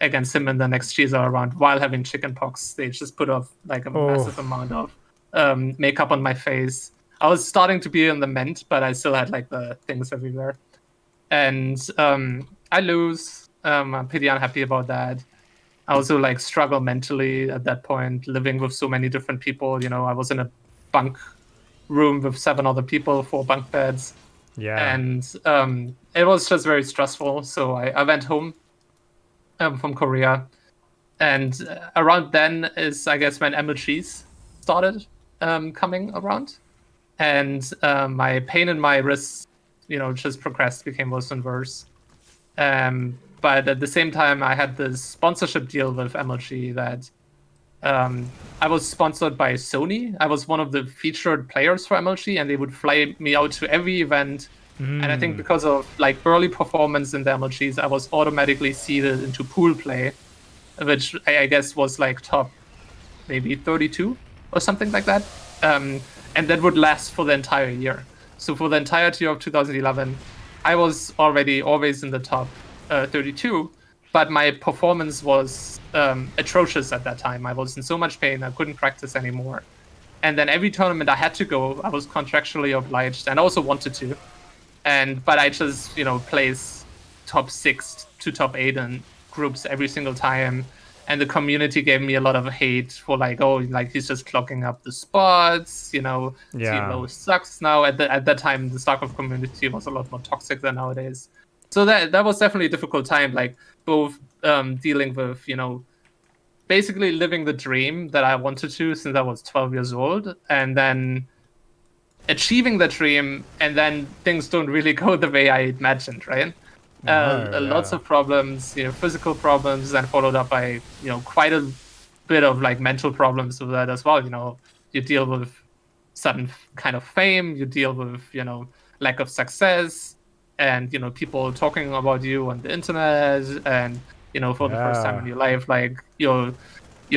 against him in the next GSL round while having chickenpox. They just put off like a massive amount of makeup on my face. I was starting to be in the mend, but I still had like the things everywhere. And I lose. I'm pretty unhappy about that. I also like struggle mentally at that point, living with so many different people. You know, I was in a bunk room with 7 other people, 4 bunk beds. Yeah. And it was just very stressful. So I went home from Korea. And around then is, I guess, when MLGs started coming around. And my pain in my wrists, you know, just progressed, became worse and worse. But at the same time, I had this sponsorship deal with MLG that I was sponsored by Sony. I was one of the featured players for MLG, and they would fly me out to every event. And I think because of like early performance in the MLGs, I was automatically seeded into pool play, which I guess was like top maybe 32 or something like that. And that would last for the entire year. So for the entirety of 2011, I was already always in the top 32, but my performance was atrocious at that time. I was in so much pain, I couldn't practice anymore. And then every tournament I had to go, I was contractually obliged, and also wanted to. But I just, you know, place top 6 to top 8 in groups every single time. And the community gave me a lot of hate for like, oh, like he's just clogging up the spots, you know, TLO sucks now. At that time, the StarCraft community was a lot more toxic than nowadays. So that was definitely a difficult time, like both dealing with, you know, basically living the dream that I wanted to since I was 12 years old, and then achieving the dream, and then things don't really go the way I imagined, right? Lots of problems, you know, physical problems, and followed up by, you know, quite a bit of like mental problems with that as well. You know, you deal with sudden kind of fame, you deal with, you know, lack of success, and people talking about you on the internet, and for the first time in your life, like you're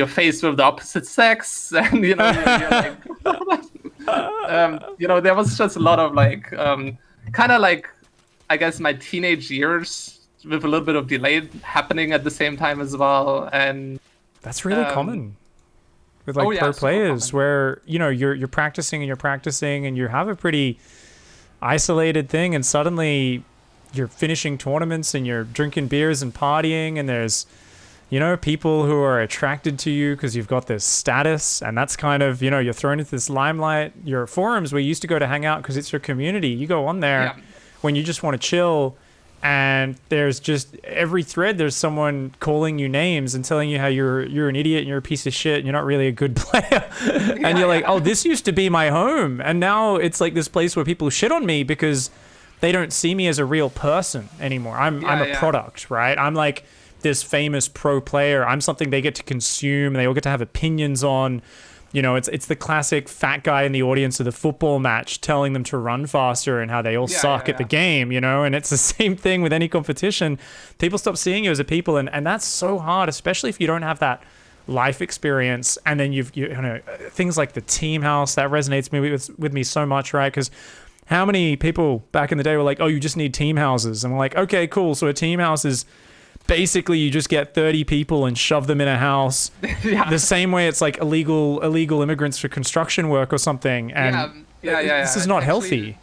faced with the opposite sex, and you're like, there was just a lot of like, kind of like, I guess my teenage years with a little bit of delay happening at the same time as well, and that's really common with like pro players, where you're practicing and you have a pretty isolated thing, and suddenly you're finishing tournaments and you're drinking beers and partying, and there's people who are attracted to you because you've got this status, and that's kind of you're thrown into this limelight. Your forums where you used to go to hang out because it's your community, you go on there when you just want to chill, and there's just every thread there's someone calling you names and telling you how you're an idiot and you're a piece of shit and you're not really a good player. And you're like, oh, this used to be my home, and now it's like this place where people shit on me because they don't see me as a real person anymore. I'm a product, right? I'm like this famous pro player. I'm something they get to consume. They all get to have opinions on. It's the classic fat guy in the audience of the football match telling them to run faster and how they all suck at the game, and it's the same thing with any competition. People stop seeing you as a people, and that's so hard, especially if you don't have that life experience. And then you've things like the team house, that resonates with me so much, right? Because how many people back in the day were like, oh, you just need team houses, and we're like, okay, cool. So a team house is basically you just get 30 people and shove them in a house. The same way it's like illegal immigrants for construction work or something. And this is not healthy.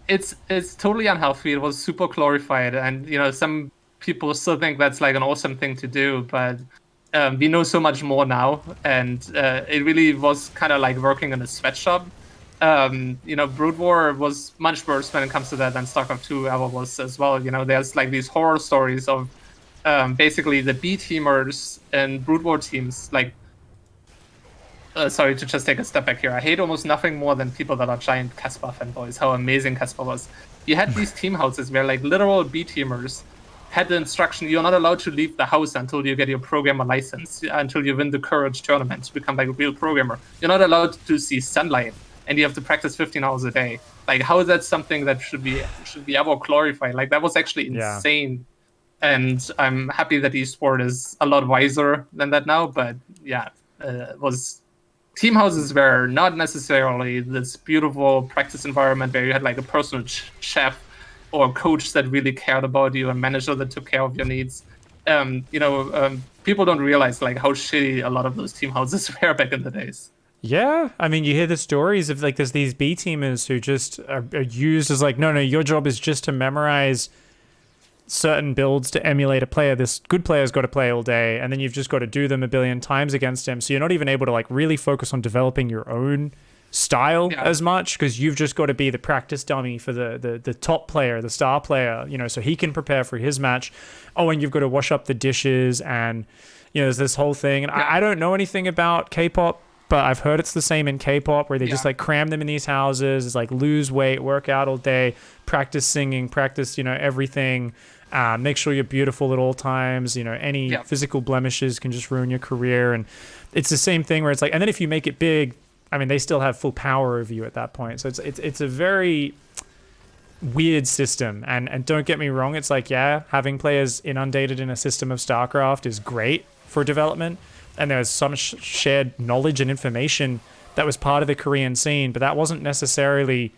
It's totally unhealthy. It was super glorified, and some people still think that's like an awesome thing to do, but we know so much more now, and it really was kind of like working in a sweatshop. Brood War was much worse when it comes to that than Starcraft 2 ever was as well. There's like these horror stories of basically the B teamers and Brood War teams. Like, sorry to just take a step back here. I hate almost nothing more than people that are giant Caspar fanboys. How amazing Caspar was. You had these team houses where like literal B teamers had the instruction: you're not allowed to leave the house until you get your programmer license, until you win the Courage tournament to become like a real programmer. You're not allowed to see sunlight, and you have to practice 15 hours a day. Like, how is that something that should be ever glorified? Like, that was actually insane. And I'm happy that esport is a lot wiser than that now. But was team houses were not necessarily this beautiful practice environment where you had like a personal chef or a coach that really cared about you, a manager that took care of your needs. People don't realize like how shitty a lot of those team houses were back in the days. Yeah, I mean, you hear the stories of like there's these B teamers who just are used as like, no, your job is just to memorize certain builds to emulate a player. This good player's got to play all day, and then you've just got to do them a billion times against him. So you're not even able to like really focus on developing your own style as much, because you've just got to be the practice dummy for the top player, the star player, so he can prepare for his match. Oh, and you've got to wash up the dishes, and there's this whole thing. And I don't know anything about K-pop, but I've heard it's the same in K-pop, where they just like cram them in these houses. It's like lose weight, work out all day, practice singing, practice, everything. Make sure you're beautiful at all times. Any physical blemishes can just ruin your career. And it's the same thing where it's like, and then if you make it big, I mean, they still have full power over you at that point. So it's a very weird system. And don't get me wrong, it's like, having players inundated in a system of Starcraft is great for development. And there's some shared knowledge and information that was part of the Korean scene, but that wasn't necessarily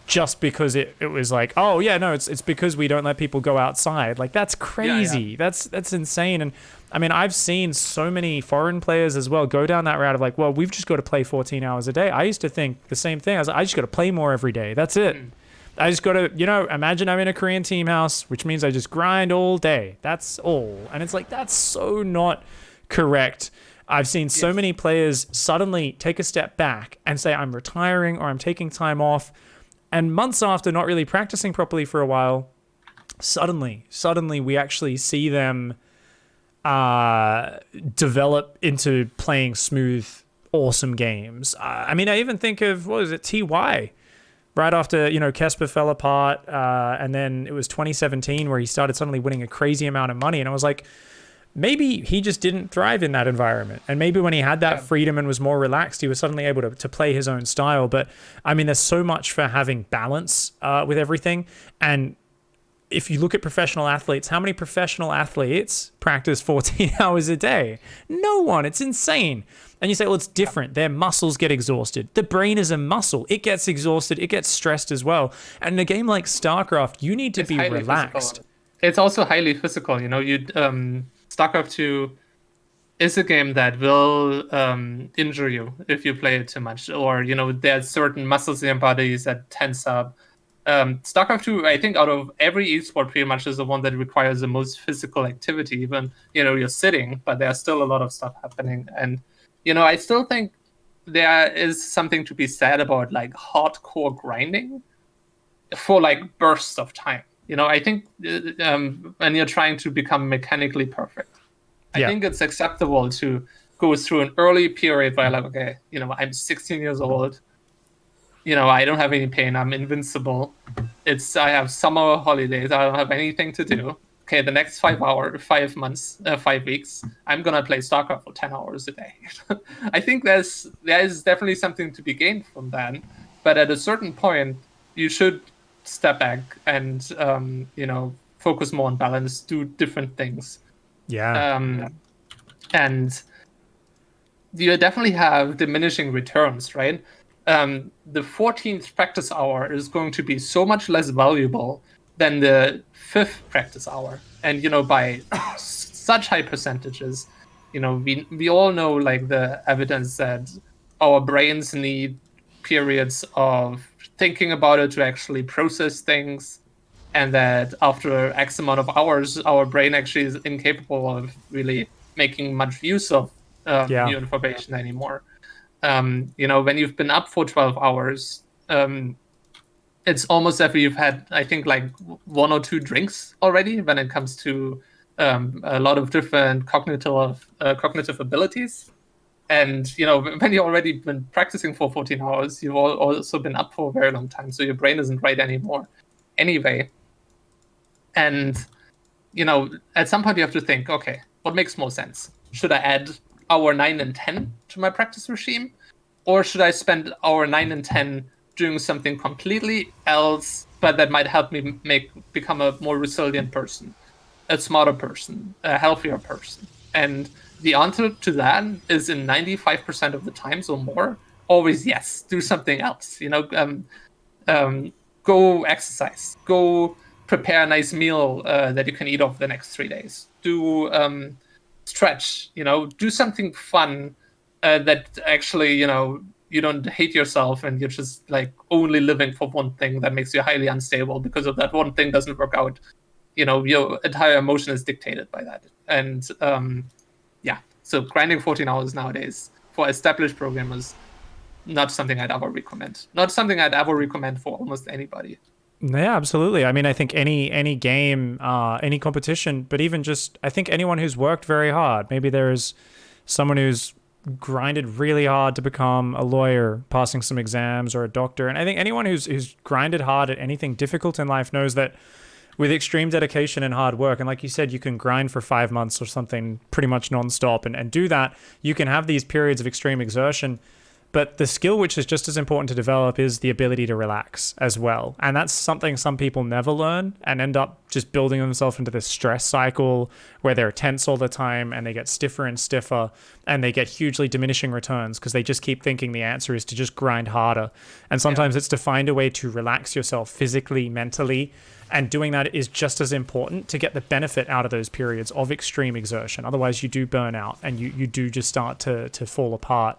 just because it was like, oh yeah, no, it's because we don't let people go outside. Like, that's crazy. That's insane. And I mean, I've seen so many foreign players as well go down that route of like, well, we've just got to play 14 hours a day. I used to think the same thing. I was like, I just got to play more every day. That's it. I just got to, imagine I'm in a Korean team house, which means I just grind all day. That's all. And it's like, that's so not correct. I've seen so many players suddenly take a step back and say, I'm retiring or I'm taking time off. And months after not really practicing properly for a while, suddenly we actually see them develop into playing smooth, awesome games. I mean, I even think of, what was it, TY? Right after, Kesper fell apart, and then it was 2017 where he started suddenly winning a crazy amount of money. And I was like, maybe he just didn't thrive in that environment. And maybe when he had that freedom and was more relaxed, he was suddenly able to play his own style. But I mean, there's so much for having balance with everything. And if you look at professional athletes, how many professional athletes practice 14 hours a day? No one. It's insane. And you say, well, it's different. Their muscles get exhausted. The brain is a muscle. It gets exhausted. It gets stressed as well. And in a game like Starcraft, you need to be relaxed. Physical. It's also highly physical. You know, Starcraft 2 is a game that will injure you if you play it too much. Or, you know, there's certain muscles in your bodies that tense up. Starcraft 2, I think, out of every esport, pretty much is the one that requires the most physical activity. Even, you know, you're sitting, but there's still a lot of stuff happening. And, you know, I still think there is something to be said about like hardcore grinding for like bursts of time. You know, I think when you're trying to become mechanically perfect, I think it's acceptable to go through an early period where like, okay, you know, I'm 16 years old. You know, I don't have any pain. I'm invincible. I have summer holidays. I don't have anything to do. Okay, the next 5 months, 5 weeks, I'm gonna play StarCraft for 10 hours a day. I think there is definitely something to be gained from that. But at a certain point, you should step back and you know, focus more on balance, do different things. And you definitely have diminishing returns, right? The 14th practice hour is going to be so much less valuable than the 5th practice hour, and you know, by such high percentages. You know, we all know like the evidence that our brains need periods of thinking about it to actually process things, and that after X amount of hours, our brain actually is incapable of really making much use of new information anymore. You know, when you've been up for 12 hours, it's almost as if you've had, I think, like 1 or 2 drinks already when it comes to a lot of different cognitive abilities. And, you know, when you've already been practicing for 14 hours, you've also been up for a very long time. So your brain isn't right anymore anyway. And, you know, at some point you have to think, okay, what makes more sense? Should I add hour 9 and 10 to my practice regime? Or should I spend hour 9 and 10 doing something completely else, but that might help me become a more resilient person, a smarter person, a healthier person? And the answer to that is, in 95% of the times or more, always yes. Do something else. You know, go exercise. Go prepare a nice meal that you can eat off the next 3 days. Do stretch. You know, do something fun that actually, you know, you don't hate yourself and you're just like only living for one thing that makes you highly unstable because of that one thing doesn't work out. You know, your entire emotion is dictated by that. And so grinding 14 hours nowadays for established programmers, not something I'd ever recommend. Not something I'd ever recommend for almost anybody. Yeah, absolutely. I mean, I think any game, any competition, but even just, I think anyone who's worked very hard, maybe there's someone who's grinded really hard to become a lawyer, passing some exams, or a doctor. And I think anyone who's grinded hard at anything difficult in life knows that with extreme dedication and hard work, and like you said, you can grind for 5 months or something pretty much nonstop and do that. You can have these periods of extreme exertion, but the skill which is just as important to develop is the ability to relax as well. And that's something some people never learn and end up just building themselves into this stress cycle where they're tense all the time and they get stiffer and stiffer and they get hugely diminishing returns because they just keep thinking the answer is to just grind harder. And sometimes it's to find a way to relax yourself physically, mentally, and doing that is just as important to get the benefit out of those periods of extreme exertion. Otherwise, you do burn out and you do just start to fall apart.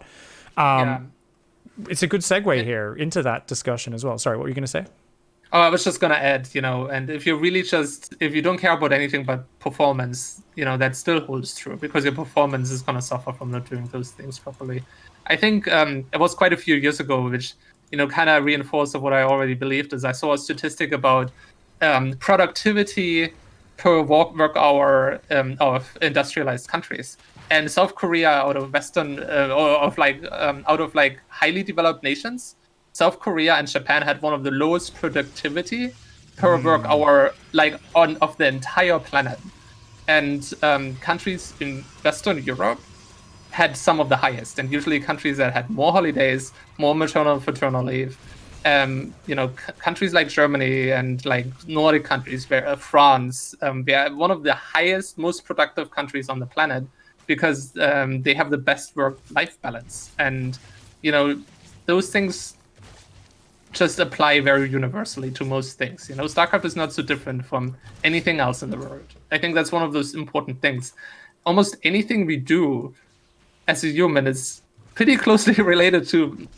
It's a good segue here into that discussion as well. Sorry, what were you going to say? Oh, I was just going to add, you know, and if you don't care about anything but performance, you know, that still holds true because your performance is going to suffer from not doing those things properly. I think it was quite a few years ago, which, you know, kind of reinforced what I already believed, is I saw a statistic about productivity per work hour of industrialized countries. And South Korea, out of out of highly developed nations, South Korea and Japan had one of the lowest productivity per work hour of the entire planet. and countries in Western Europe had some of the highest, and usually countries that had more holidays, more maternal and paternal leave. Countries like Germany and like Nordic countries, where France, they are one of the highest, most productive countries on the planet because they have the best work-life balance, and those things just apply very universally to most things. Starcraft is not so different from anything else in the world. I think that's one of those important things. Almost anything we do as a human is pretty closely related to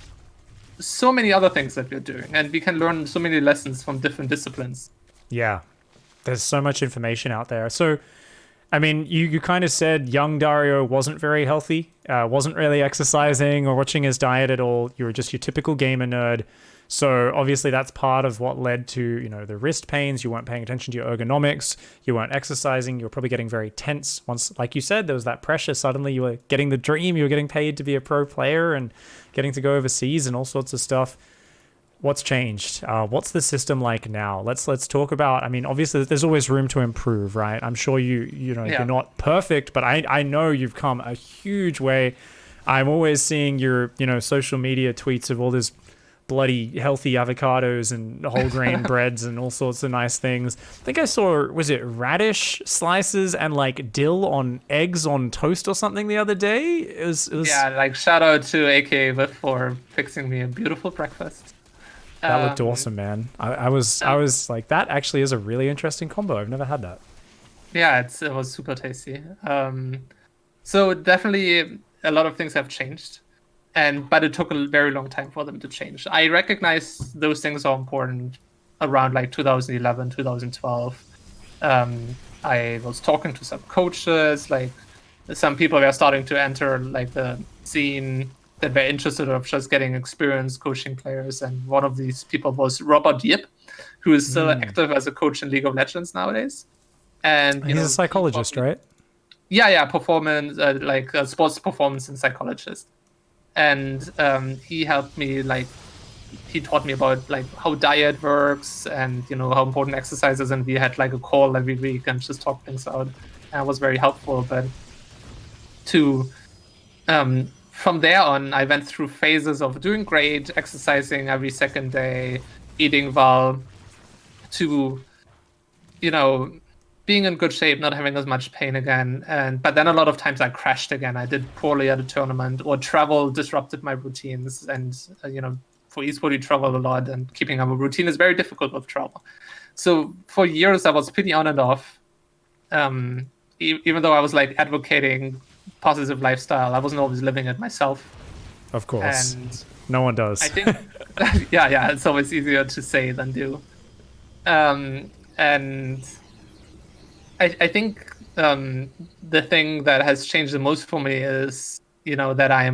so many other things that we're doing, and we can learn so many lessons from different disciplines. Yeah, there's so much information out there. So, I mean, you kind of said young Dario wasn't very healthy, wasn't really exercising or watching his diet at all. You were just your typical gamer nerd. So obviously that's part of what led to, the wrist pains. You weren't paying attention to your ergonomics. You weren't exercising. You were probably getting very tense. Once, like you said, there was that pressure. Suddenly you were getting the dream. You were getting paid to be a pro player and getting to go overseas and all sorts of stuff. What's changed? What's the system like now? Let's talk about, I mean, obviously there's always room to improve, right? I'm sure you're not perfect, but I know you've come a huge way. I'm always seeing your, social media tweets of all this bloody healthy avocados and whole grain breads and all sorts of nice things. I think I saw, was it radish slices and like dill on eggs on toast or something the other day? It was Yeah, like shout out to AK for fixing me a beautiful breakfast. That looked awesome, man. I was like, that actually is a really interesting combo. I've never had that. Yeah, it was super tasty. So definitely a lot of things have changed. But it took a very long time for them to change. I recognize those things are important around like 2011, 2012. I was talking to some coaches, like some people were starting to enter like the scene that were interested of just getting experience coaching players. And one of these people was Robert Yip, who is still active as a coach in League of Legends nowadays. And he's a psychologist, right? Yeah, performance, sports performance and psychologist. And he helped me, he taught me about how diet works and how important exercise is, and we had like a call every week and just talked things out, and it was very helpful. But from there on, I went through phases of doing great, exercising every second day, eating well, to being in good shape, not having as much pain again. But then a lot of times I crashed again. I did poorly at a tournament, or travel disrupted my routines. And, for esports, you travel a lot, and keeping up a routine is very difficult with travel. So for years, I was pretty on and off. Even though I was advocating positive lifestyle, I wasn't always living it myself. Of course. And no one does. I think, yeah, it's always easier to say than do. And I think the thing that has changed the most for me is, that I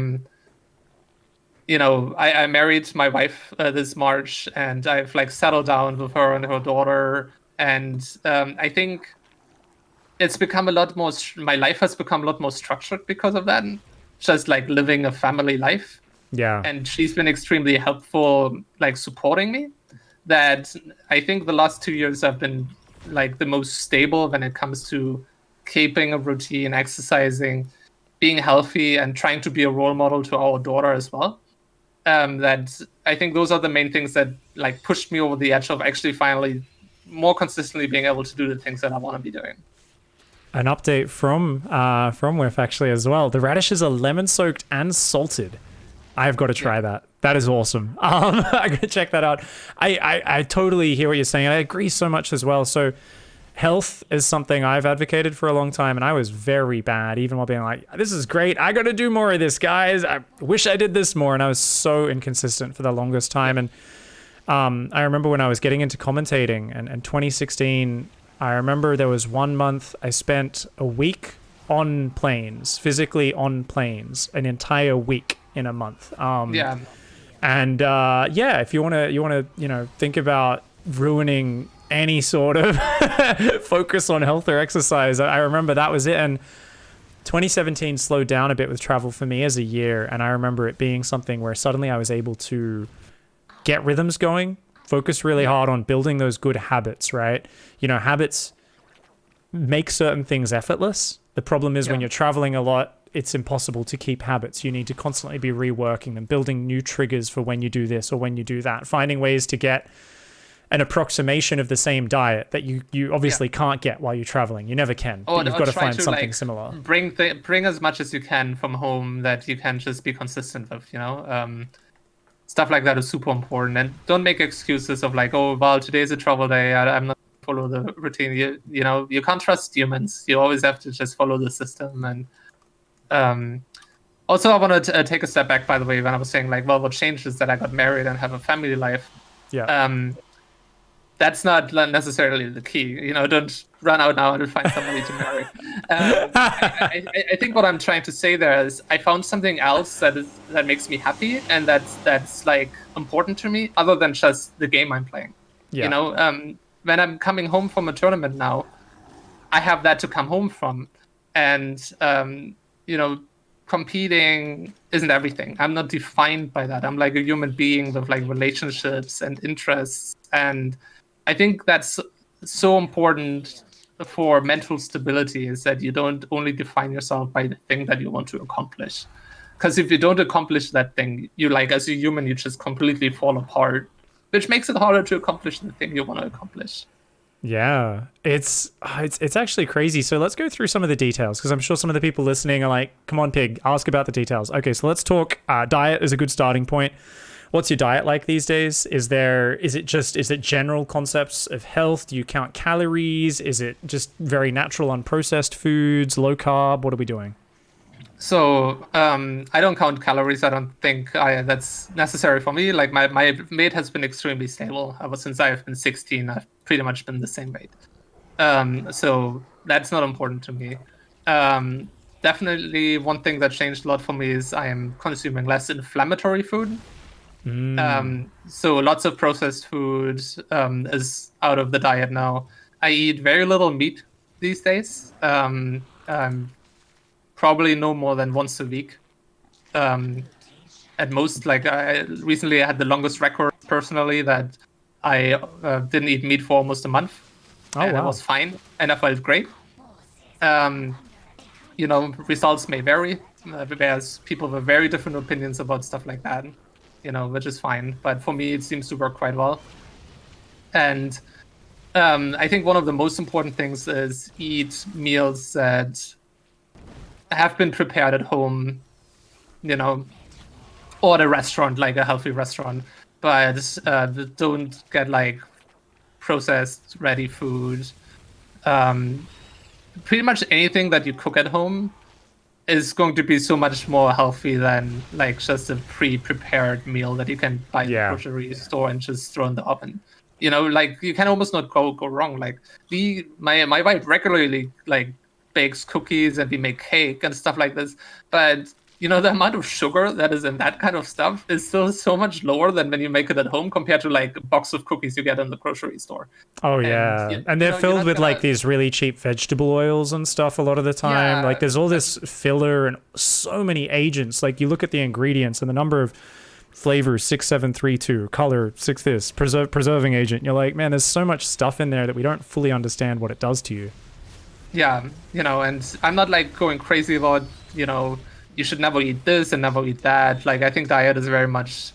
married my wife this March, and I've settled down with her and her daughter. And I think it's become a lot more, my life has become a lot more structured because of that. Just living a family life. Yeah. And she's been extremely helpful, supporting me. That I think the last 2 years have been the most stable when it comes to keeping a routine, exercising, being healthy, and trying to be a role model to our daughter as well. That I think those are the main things that pushed me over the edge of actually finally more consistently being able to do the things that I want to be doing. An update from Whiff actually as well. The radishes are lemon soaked and salted. I've got to try that. That is awesome. I gotta check that out. I totally hear what you're saying. I agree so much as well. So health is something I've advocated for a long time, and I was very bad, even while being this is great. I gotta do more of this, guys. I wish I did this more. And I was so inconsistent for the longest time. And I remember when I was getting into commentating and 2016, I remember there was 1 month I spent a week on planes, physically on planes, an entire week in a month. Yeah. And if you want to think about ruining any sort of focus on health or exercise, I remember that was it. And 2017 slowed down a bit with travel for me as a year, and I remember it being something where suddenly I was able to get rhythms going, focus really hard on building those good habits, right? Habits, make certain things effortless. The problem is when Yeah. you're traveling a lot, it's impossible to keep habits. You need to constantly be reworking them, building new triggers for when you do this or when you do that, finding ways to get an approximation of the same diet that you obviously can't get while you're traveling. You never can. But you've got to try find something like similar. bring as much as you can from home that you can just be consistent with, you know. Stuff like that is super important, and don't make excuses of like, oh well, today's a travel day, I'm not follow the routine. You know, you can't trust humans. You always have to just follow the system. And also, I want to take a step back, by the way, when I was saying like, well, what changed is that I got married and have a family life. Yeah. That's not necessarily the key. You know, don't run out now and find somebody to marry. I think what I'm trying to say there is I found something else that makes me happy, and that's like important to me, other than just the game I'm playing. Yeah. You know, when I'm coming home from a tournament now, I have that to come home from, and you know, competing isn't everything. I'm not defined by that. I'm like a human being with like relationships and interests, and I think that's so important for mental stability, is that you don't only define yourself by the thing that you want to accomplish. Because if you don't accomplish that thing, you like, as a human, you just completely fall apart, which makes it harder to accomplish the thing you want to accomplish. Yeah, it's actually crazy. So let's go through some of the details, because I'm sure some of the people listening are like, come on, Pig, ask about the details. Okay, so let's talk. Diet is a good starting point. What's your diet like these days? Is it general concepts of health? Do you count calories? Is it just very natural unprocessed foods, low carb? What are we doing? So I don't count calories. I don't think that's necessary for me. Like my weight has been extremely stable ever since I've been 16. I've pretty much been the same weight. So that's not important to me. Definitely one thing that changed a lot for me is I am consuming less inflammatory food. So lots of processed food is out of the diet now. I eat very little meat these days. Probably no more than once a week. At most, like I recently had the longest record personally that I didn't eat meat for almost a month. And wow. it was fine, and I felt great. You know, results may vary. There's people with very different opinions about stuff like that, you know, which is fine. But for me, it seems to work quite well. And I think one of the most important things is eat meals that have been prepared at home, you know, or at a restaurant, like a healthy restaurant, but don't get like processed ready food. Pretty much anything that you cook at home is going to be so much more healthy than like just a pre-prepared meal that you can buy in the grocery store and just throw in the oven. You know, like you can almost not go wrong. Like my wife regularly like bakes cookies and we make cake and stuff like this, but you know, the amount of sugar that is in that kind of stuff is still so much lower than when you make it at home compared to like a box of cookies you get in the grocery store. Oh yeah, and they're filled with like these really cheap vegetable oils and stuff a lot of the time. Like there's all this filler and so many agents. Like you look at the ingredients and the number of flavors, 6732, color, 6 this, preserving agent. You're like, man, there's so much stuff in there that we don't fully understand what it does to you. Yeah, you know, and I'm not like going crazy about, you know, you should never eat this and never eat that. Like, I think diet is very much,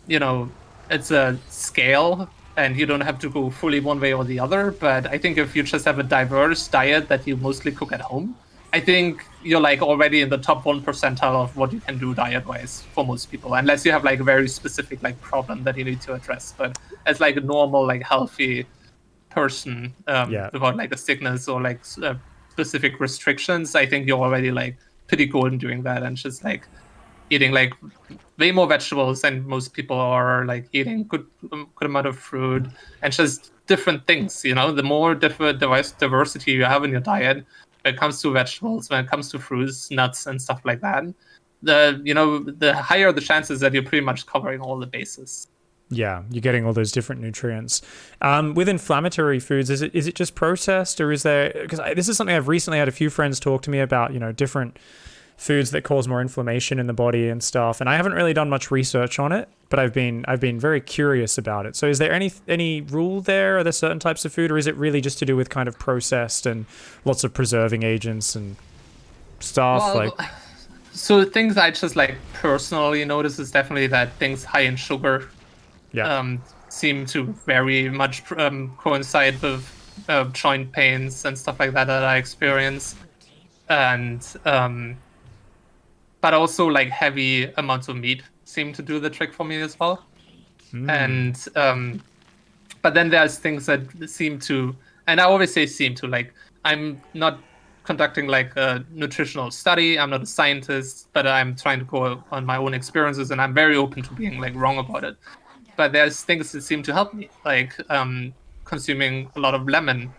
you know, it's a scale and you don't have to go fully one way or the other. But I think if you just have a diverse diet that you mostly cook at home, I think you're like already in the top 1 percentile of what you can do diet-wise for most people, unless you have like a very specific like problem that you need to address. But as like a normal, like healthy person without like a sickness or like specific restrictions, I think you're already like pretty good in doing that, and just like eating like way more vegetables than most people are, like eating good amount of fruit and just different things. You know, the more different diversity you have in your diet when it comes to vegetables, when it comes to fruits, nuts, and stuff like that, the higher the chances that you're pretty much covering all the bases. Yeah, you're getting all those different nutrients. With inflammatory foods, is it just processed, or is there? Because this is something I've recently had a few friends talk to me about. You know, different foods that cause more inflammation in the body and stuff. And I haven't really done much research on it, but I've been very curious about it. So is there any rule there? Are there certain types of food, or is it really just to do with kind of processed and lots of preserving agents and stuff? Well, so things I just like personally notice is definitely that things high in sugar seem to very much coincide with joint pains and stuff like that I experience, and but also like heavy amounts of meat seem to do the trick for me as well. And but then there's things that seem to, and I always say seem to, like I'm not conducting like a nutritional study, I'm not a scientist, but I'm trying to go on my own experiences, and I'm very open to being like wrong about it. But there's things that seem to help me, like consuming a lot of lemon,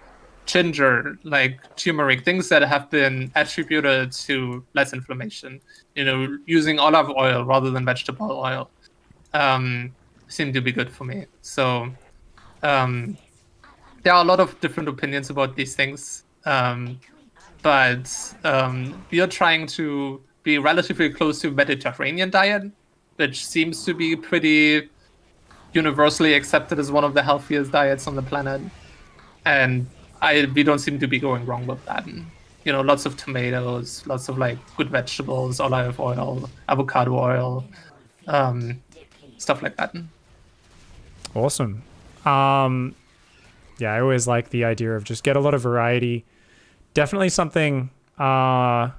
ginger, like turmeric, things that have been attributed to less inflammation. Using olive oil rather than vegetable oil seem to be good for me. So there are a lot of different opinions about these things, but we are trying to be relatively close to a Mediterranean diet, which seems to be pretty universally accepted as one of the healthiest diets on the planet, and we don't seem to be going wrong with that. Lots of tomatoes, lots of like good vegetables, olive oil, avocado oil, stuff like that. Awesome. Yeah, I always like the idea of just get a lot of variety. Definitely something I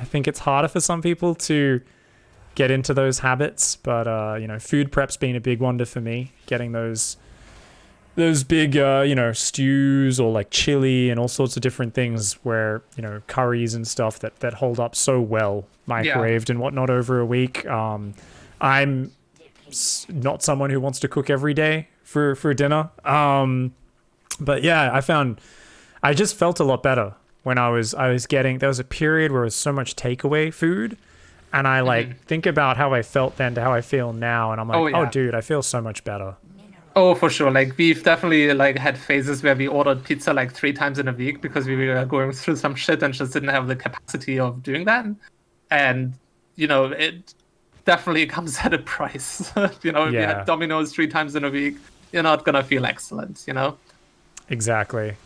think it's harder for some people to get into those habits, but food prep's been a big wonder for me, getting those big stews or like chili and all sorts of different things where curries and stuff that hold up so well microwaved and whatnot over a week. I'm not someone who wants to cook every day for dinner, but yeah, I just felt a lot better when I was getting, there was a period where it was so much takeaway food. And I think about how I felt then to how I feel now, and I'm like, oh dude, I feel so much better. Oh, for sure. Like we've definitely like had phases where we ordered pizza like 3 times in a week because we were going through some shit and just didn't have the capacity of doing that. And it definitely comes at a price. If you had Domino's 3 times in a week, you're not gonna feel excellent. Exactly.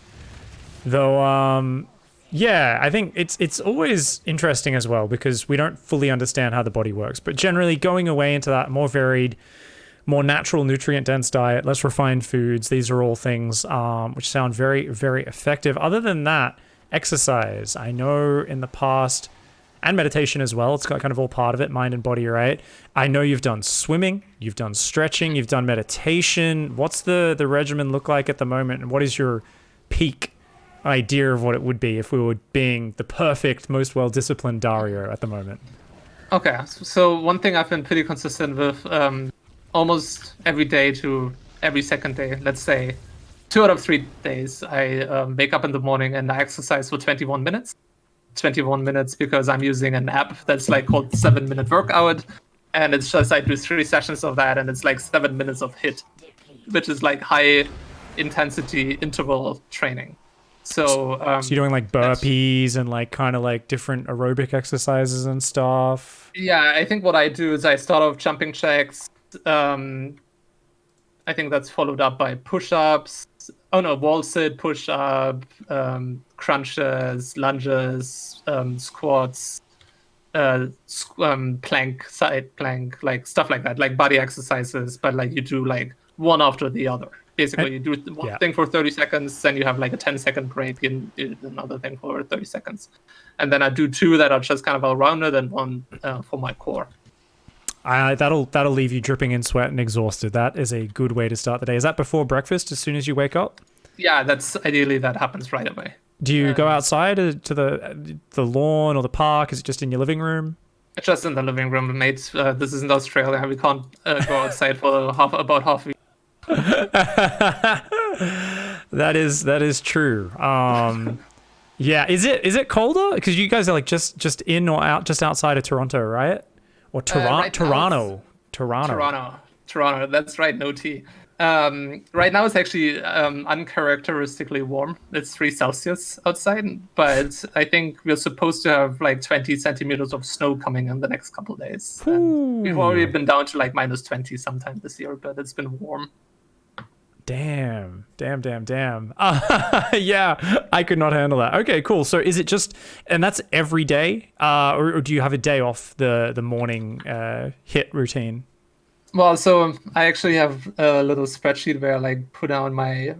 Though, yeah, I think it's always interesting as well because we don't fully understand how the body works. But generally going away into that more varied, more natural, nutrient-dense diet, less refined foods, these are all things which sound very, very effective. Other than that, exercise. I know in the past, and meditation as well, it's kind of all part of it, mind and body, right? I know you've done swimming, you've done stretching, you've done meditation. What's the regimen look like at the moment? And what is your peak idea of what it would be if we were being the perfect, most well-disciplined Dario at the moment? Okay, so one thing I've been pretty consistent with almost every day to every second day, let's say 2 out of 3 days, I wake up in the morning and I exercise for 21 minutes. 21 minutes because I'm using an app that's like called 7-minute workout, and it's just I do 3 sessions of that, and it's like 7 minutes of HIIT, which is like high intensity interval training. So you're doing like burpees and like kind of like different aerobic exercises and stuff. Yeah, I think what I do is I start off jumping jacks. I think that's followed up by push-ups. Oh no, wall sit, push-up, crunches, lunges, squats, plank, side plank, like stuff like that, like body exercises, but like you do like one after the other. Basically, you do one thing for 30 seconds, then you have like a 10-second break and do another thing for 30 seconds. And then I do 2 that are just kind of all-rounded and 1 for my core. That'll leave you dripping in sweat and exhausted. That is a good way to start the day. Is that before breakfast, as soon as you wake up? Yeah, that's ideally that happens right away. Do you go outside to the lawn or the park? Is it just in your living room? Just in the living room, mate. This isn't Australia. We can't go outside for about half a week. That is true. Yeah, is it colder? Because you guys are like just in or out, just outside of Toronto, right? Or Toronto. Toronto. That's right. No T. Right now it's actually uncharacteristically warm. It's 3 Celsius outside, but I think we're supposed to have like 20 centimeters of snow coming in the next couple of days. And we've already Ooh. been down to like -20 sometime this year, but it's been warm. Damn. Yeah, I could not handle that. Okay, cool. So is it just, and that's every day? Or do you have a day off the morning hit routine? Well, so I actually have a little spreadsheet where I like put down my,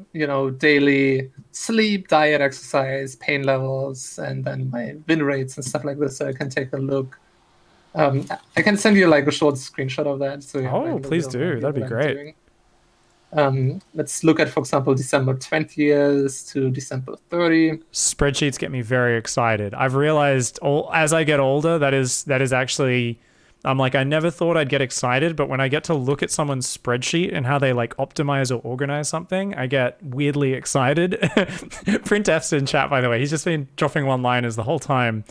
daily sleep, diet, exercise, pain levels, and then my win rates and stuff like this. So I can take a look. I can send you like a short screenshot of that, so you have like a Oh, little bit please of an do. idea That'd be what I'm great. doing. Let's look at, for example, December 20th to December 30. Spreadsheets get me very excited. I've realized as I get older, that is actually, I'm like, I never thought I'd get excited, but when I get to look at someone's spreadsheet and how they like optimize or organize something, I get weirdly excited. Printf's in chat, by the way. He's just been dropping one-liners the whole time.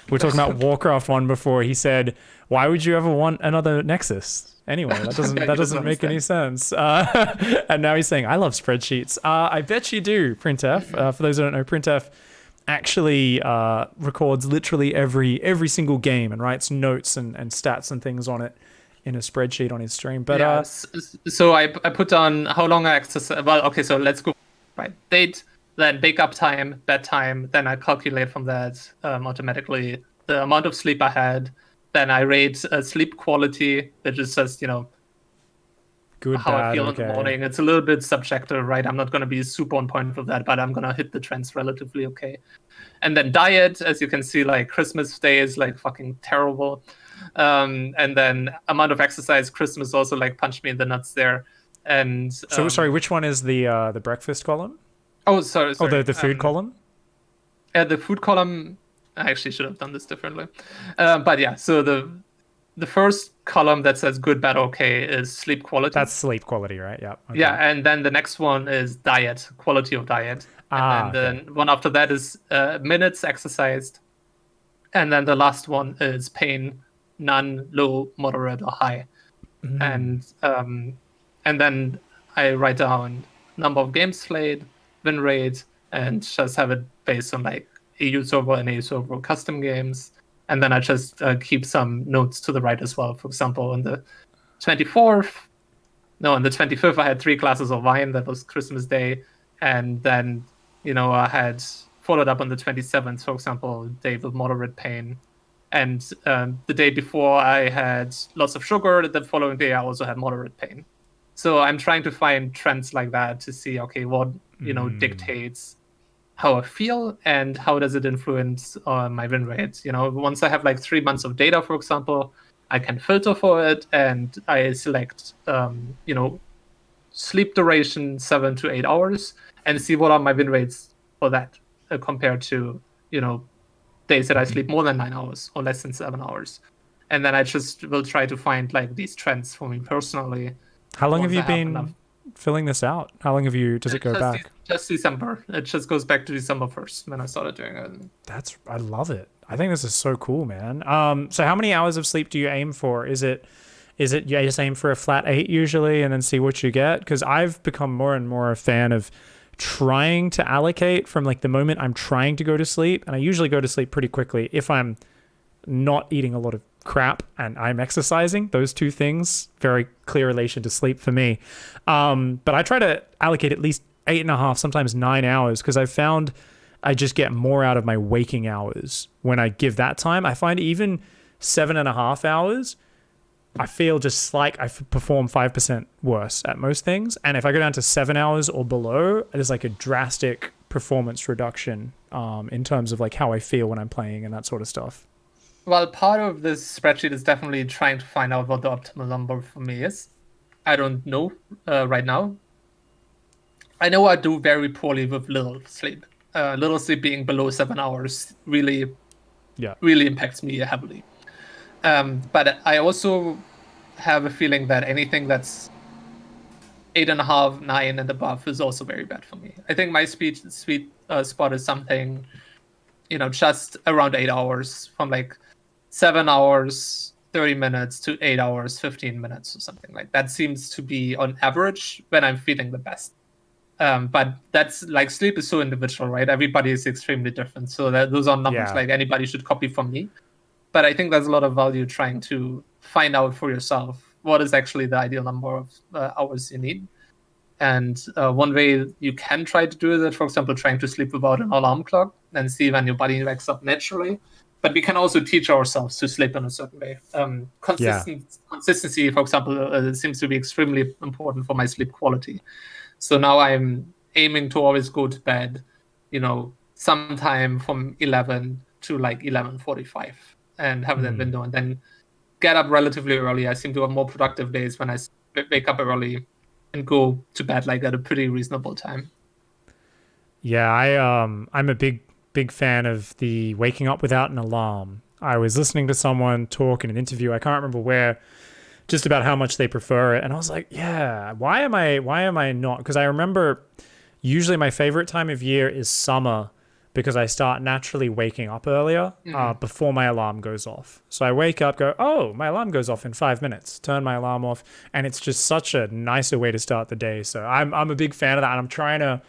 We're talking about Warcraft 1 before. He said, "Why would you ever want another Nexus?" Anyway, that doesn't make any sense. And now he's saying, "I love spreadsheets." I bet you do, Printf. For those who don't know, Printf actually records literally every single game and writes notes and stats and things on it in a spreadsheet on his stream. But Yeah, so I put down how long I exercise. Well, okay, so let's go right date, then wake up time, bedtime. Then I calculate from that automatically the amount of sleep I had. Then I rate sleep quality, which is just good, how I bad, feel in the okay. morning. It's a little bit subjective, right? I'm not going to be super on point with that, but I'm going to hit the trends relatively okay. And then diet, as you can see, like Christmas Day is like fucking terrible. And then amount of exercise, Christmas also like punched me in the nuts there. And So sorry, which one is the breakfast column? oh, sorry, Oh, sorry. the food column. The food column, I actually should have done this differently. But yeah, so the first column that says good, bad, okay is sleep quality. That's sleep quality, right? Yeah. Okay. Yeah, and then the next one is diet, quality of diet. And then Okay. the one after that is minutes exercised. And then the last one is pain, none, low, moderate, or high. And then I write down number of games played, win rate, and just have it based on like EU server and AU server custom games. And then I just keep some notes to the right as well. For example, on the 24th, no, on the 25th, I had 3 glasses of wine. That was Christmas Day. And then, I had followed up on the 27th, for example, day with moderate pain. And the day before, I had lots of sugar. The following day, I also had moderate pain. So I'm trying to find trends like that to see, okay, what, dictates how I feel and how does it influence my win rates. Once I have like 3 months of data, for example, I can filter for it and I select, sleep duration 7 to 8 hours and see what are my win rates for that compared to, days that I sleep more than 9 hours or less than 7 hours. And then I just will try to find like these trends for me personally. How long have Once you I have enough. been filling this out? How long does it go back? Just December. It just goes back to December 1st when I started doing it. I love it. I think this is so cool, man. So how many hours of sleep do you aim for? Is it you just aim for a flat 8 usually and then see what you get? Because I've become more and more a fan of trying to allocate from like the moment I'm trying to go to sleep, and I usually go to sleep pretty quickly if I'm not eating a lot of crap and I'm exercising. Those two things, very clear relation to sleep for me. But I try to allocate at least 8.5, sometimes 9 hours, because I've found I just get more out of my waking hours when I give that time. I find even 7.5 hours, I feel just like I perform 5% worse at most things. And if I go down to 7 hours or below, there's like a drastic performance reduction in terms of like how I feel when I'm playing and that sort of stuff. Well, part of this spreadsheet is definitely trying to find out what the optimal number for me is. I don't know right now. I know I do very poorly with little sleep. Little sleep being below 7 hours really impacts me heavily. But I also have a feeling that anything that's 8.5, 9 and above is also very bad for me. I think my sweet spot is something, just around 8 hours, from like 7 hours 30 minutes to 8 hours, 15 minutes or something like that seems to be on average when I'm feeling the best. But that's like sleep is so individual, right? Everybody is extremely different. So those are numbers Yeah. like anybody should copy from me. But I think there's a lot of value trying to find out for yourself what is actually the ideal number of hours you need. And one way you can try to do it, for example, trying to sleep without an alarm clock and see when your body wakes up naturally. But we can also teach ourselves to sleep in a certain way. Consistency, for example, seems to be extremely important for my sleep quality. So now I'm aiming to always go to bed, sometime from 11 to like 11:45 and have that window, and then get up relatively early. I seem to have more productive days when I wake up early and go to bed like at a pretty reasonable time. Yeah, I'm a big fan of the waking up without an alarm. I was listening to someone talk in an interview, I can't remember where, just about how much they prefer it, and I was like, yeah, why am I not? Because I remember usually my favorite time of year is summer because I start naturally waking up earlier before my alarm goes off. So I wake up, go, oh, my alarm goes off in 5 minutes, turn my alarm off, and it's just such a nicer way to start the day. So I'm a big fan of that, and I'm trying to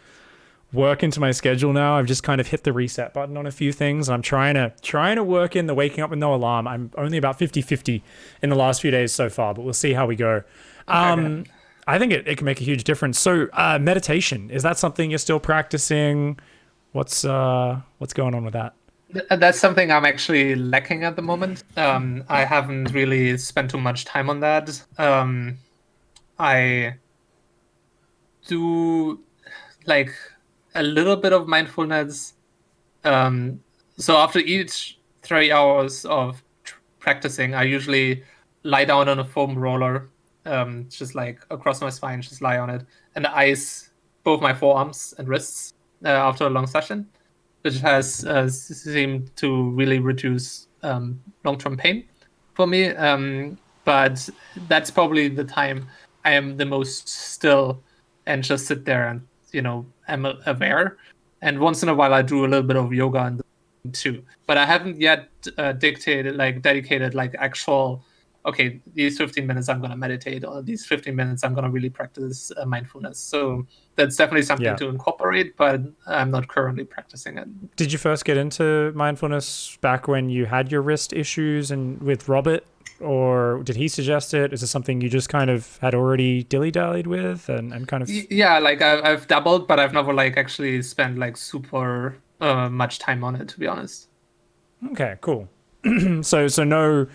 work into my schedule now. I've just kind of hit the reset button on a few things. I'm trying to work in the waking up with no alarm. I'm only about 50-50 in the last few days so far, but we'll see how we go. I think it can make a huge difference. So meditation, is that something you're still practicing? What's going on with that? That's something I'm actually lacking at the moment. I haven't really spent too much time on that. I do like a little bit of mindfulness. So after each 3 hours of practicing, I usually lie down on a foam roller, just like across my spine, just lie on it, and ice both my forearms and wrists after a long session, which has seemed to really reduce long-term pain for me. But that's probably the time I am the most still and just sit there and am aware. And once in a while, I do a little bit of yoga and too. But I haven't yet dedicated like actual. Okay, these 15 minutes I'm going to meditate, or these 15 minutes I'm going to really practice mindfulness. So that's definitely something to incorporate, but I'm not currently practicing it. Did you first get into mindfulness back when you had your wrist issues and with Robert, or did he suggest it? Is it something you just kind of had already dilly-dallied with and kind of? Yeah, like I've dabbled, but I've never like actually spent like super much time on it, to be honest. Okay, cool. So no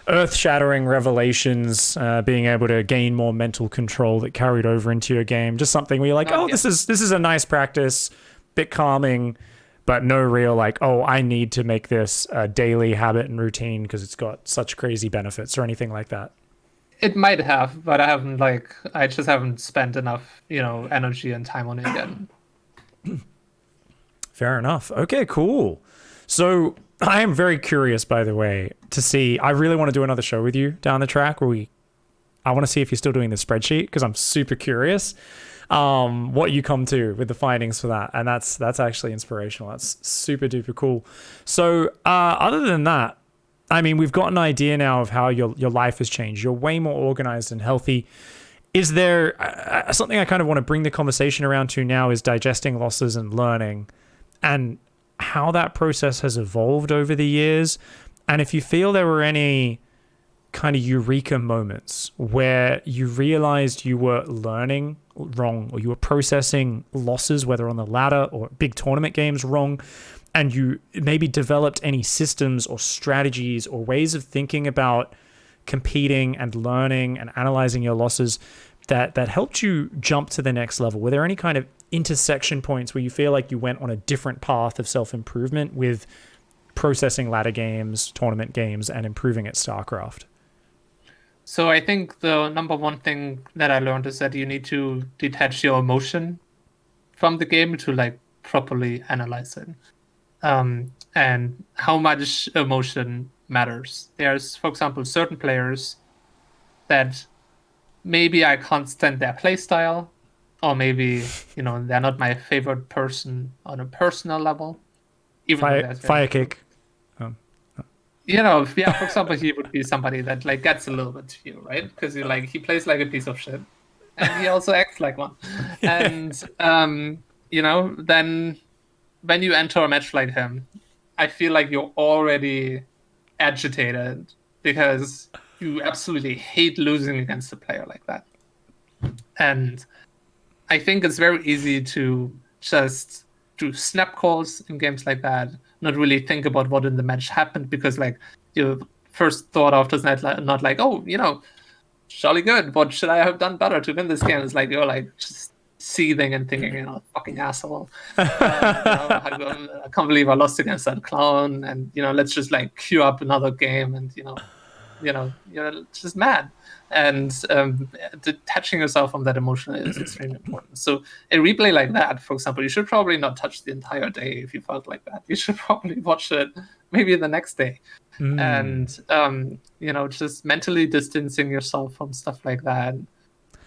earth-shattering revelations, being able to gain more mental control that carried over into your game. Just something where you're like, this is a nice practice, bit calming, but no real like, oh, I need to make this a daily habit and routine because it's got such crazy benefits or anything like that. It might have, but I just haven't spent enough, energy and time on it yet. Fair enough. Okay, cool. So I am very curious, by the way, to see, I really want to do another show with you down the track where I want to see if you're still doing the spreadsheet because I'm super curious what you come to with the findings for that. And that's actually inspirational. That's super duper cool. So other than that, I mean, we've got an idea now of how your life has changed. You're way more organized and healthy. Is there something I kind of want to bring the conversation around to now is digesting losses and learning and how that process has evolved over the years, and if you feel there were any kind of eureka moments where you realized you were learning wrong or you were processing losses, whether on the ladder or big tournament games, wrong, and you maybe developed any systems or strategies or ways of thinking about competing and learning and analyzing your losses that helped you jump to the next level. Were there any kind of intersection points where you feel like you went on a different path of self-improvement with processing ladder games, tournament games, and improving at Starcraft? So I think the number one thing that I learned is that you need to detach your emotion from the game to like properly analyze it. And how much emotion matters. There's, for example, certain players that maybe I can't stand their playstyle, or maybe they're not my favorite person on a personal level. Even fire kick. Yeah, for example, he would be somebody that like gets a little bit to you, right? Because he plays like a piece of shit, and he also acts like one. And then when you enter a match like him, I feel like you're already agitated because you absolutely hate losing against a player like that. And I think it's very easy to just do snap calls in games like that, not really think about what in the match happened, because like your first thought after that, not like, oh, jolly good. What should I have done better to win this game? It's like you're like just seething and thinking, fucking asshole. I can't believe I lost against that clown, and let's just like queue up another game, and you're just mad. And detaching yourself from that emotion is extremely important. So a replay like that, for example, you should probably not touch the entire day if you felt like that. You should probably watch it maybe the next day. And just mentally distancing yourself from stuff like that.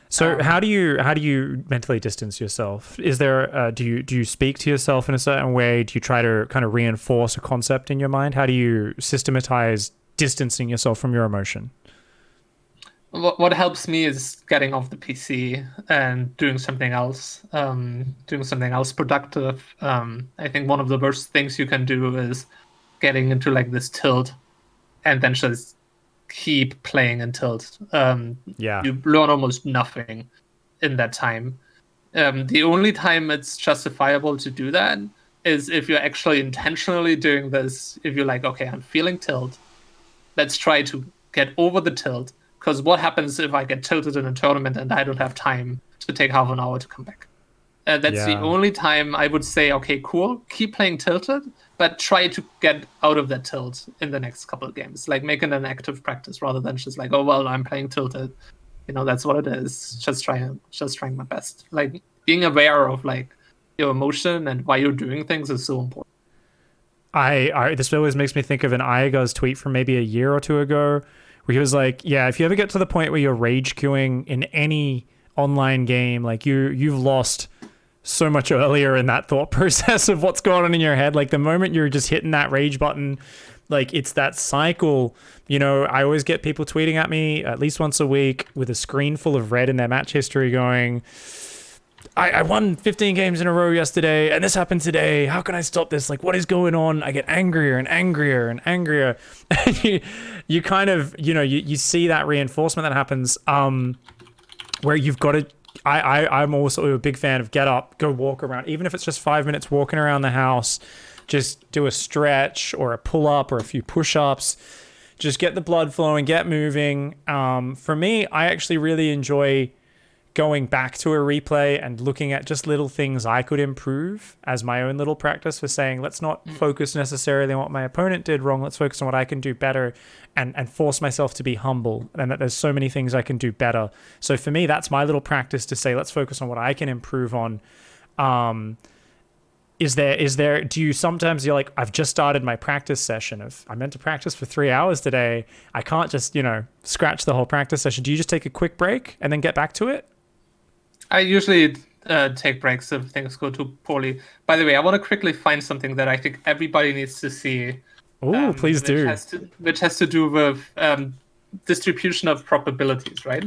So how do you mentally distance yourself? Is there do you speak to yourself in a certain way? Do you try to kind of reinforce a concept in your mind? How do you systematize distancing yourself from your emotion? What helps me is getting off the PC and doing something else, productive. I think one of the worst things you can do is getting into like this tilt and then just keep playing in tilt. You learn almost nothing in that time. The only time it's justifiable to do that is if you're actually intentionally doing this. If you're like, okay, I'm feeling tilt, let's try to get over the tilt. Because what happens if I get tilted in a tournament and I don't have time to take half an hour to come back? That's the only time I would say, okay, cool, keep playing tilted, but try to get out of that tilt in the next couple of games. Like make it an active practice rather than just like, oh well, I'm playing tilted. That's what it is. Just trying my best. Like being aware of like your emotion and why you're doing things is so important. This always makes me think of an Iagos tweet from maybe a year or two ago, where he was like, yeah, if you ever get to the point where you're rage queuing in any online game, like you've lost so much earlier in that thought process of what's going on in your head. Like the moment you're just hitting that rage button, like it's that cycle. I always get people tweeting at me at least once a week with a screen full of red in their match history going, I won 15 games in a row yesterday and this happened today. How can I stop this? Like, what is going on? I get angrier and angrier and angrier. And you kind of, you see that reinforcement that happens where you've got to, I'm also a big fan of get up, go walk around, even if it's just 5 minutes walking around the house, just do a stretch or a pull up or a few push ups, just get the blood flowing, get moving. For me, I actually really enjoy going back to a replay and looking at just little things I could improve as my own little practice for saying, let's not focus necessarily on what my opponent did wrong. Let's focus on what I can do better and force myself to be humble and that there's so many things I can do better. So for me, that's my little practice to say, let's focus on what I can improve on. Do you sometimes you're like, I've just started my practice session I meant to practice for 3 hours today. I can't just, scratch the whole practice session. Do you just take a quick break and then get back to it? I usually take breaks if things go too poorly. By the way, I want to quickly find something that I think everybody needs to see. Oh, please do. Which has to do with distribution of probabilities, right?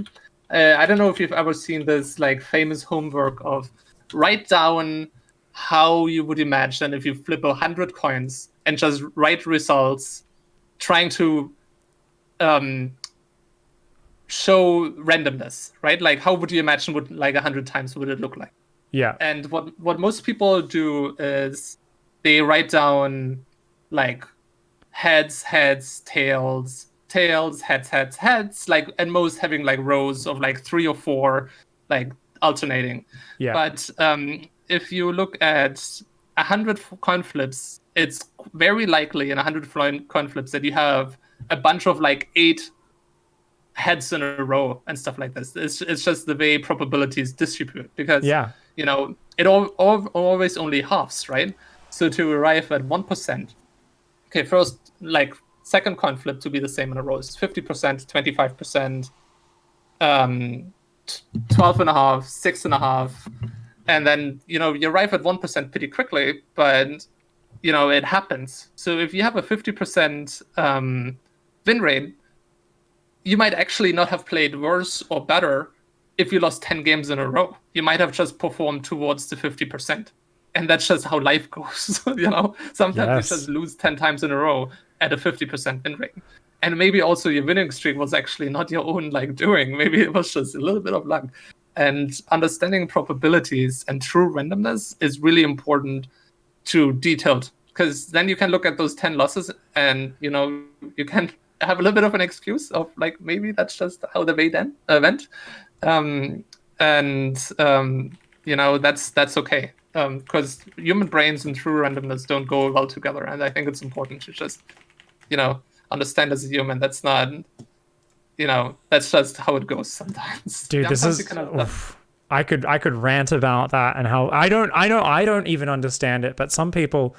I don't know if you've ever seen this like famous homework of write down how you would imagine if you flip 100 coins and just write results, trying to show randomness, right? Like how would you imagine would like 100 times would it look like? Yeah. And what most people do is they write down like heads, tails, heads, like, and most having like rows of like 3 or 4 like alternating. Yeah. But if you look at 100 coin flips, it's very likely in 100 coin flips that you have a bunch of like 8 heads in a row and stuff like this. It's just the way probabilities distribute, because it always only halves, right? So to arrive at 1%, okay, first like second coin flip to be the same in a row is 50%, 25%, 12.5, 6.5, and then you arrive at 1% pretty quickly, but it happens. So if you have a 50% win rate, you might actually not have played worse or better if you lost 10 games in a row. You might have just performed towards the 50%. And that's just how life goes. Sometimes you just lose 10 times in a row at a 50% win rate. And maybe also your winning streak was actually not your own doing. Maybe it was just a little bit of luck. And understanding probabilities and true randomness is really important to detailed, because then you can look at those 10 losses and you can have a little bit of an excuse of maybe that's just how the way then went. That's okay, because human brains and true randomness don't go well together. And I think it's important to just understand as a human that's not that's just how it goes sometimes. Dude, this is I could rant about that and how I don't even understand it, but some people,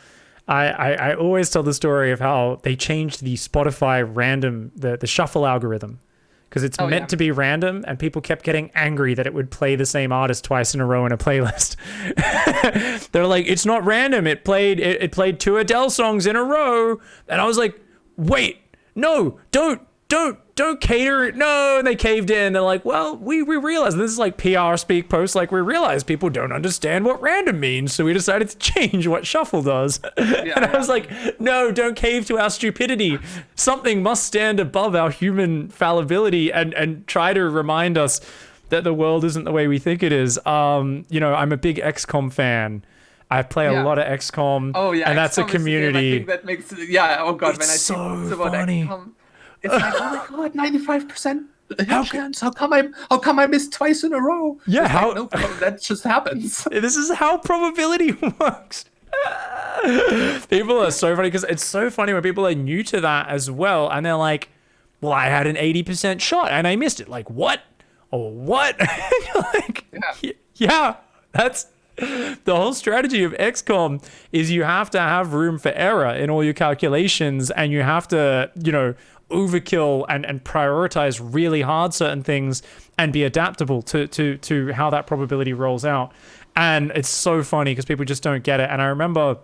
I always tell the story of how they changed the Spotify random the shuffle algorithm, because it's meant to be random, and people kept getting angry that it would play the same artist twice in a row in a playlist. They're like, it's not random, it played 2 Adele songs in a row. And I was like, wait, no, don't cater it. No. And they caved in. They're like, well, we realized, this is like PR speak posts, like, we realized people don't understand what random means, so we decided to change what shuffle does. I was like, no, don't cave to our stupidity. Something must stand above our human fallibility and try to remind us that the world isn't the way we think it is. I'm a big XCOM fan. I play a lot of XCOM. Oh yeah, and that's XCOM a community. I think that makes oh god, it's when I see so about funny. XCOM, it's like, oh my god, 95% chance. How come I missed twice in a row? Yeah, no, that just happens. This is how probability works. People are so funny, because it's so funny when people are new to that as well, and they're like, well, I had an 80% shot and I missed it. Like, what? Oh, what? You're like, yeah, that's the whole strategy of XCOM is you have to have room for error in all your calculations, and you have to, overkill and prioritize really hard certain things and be adaptable to how that probability rolls out. And it's so funny because people just don't get it. And I remember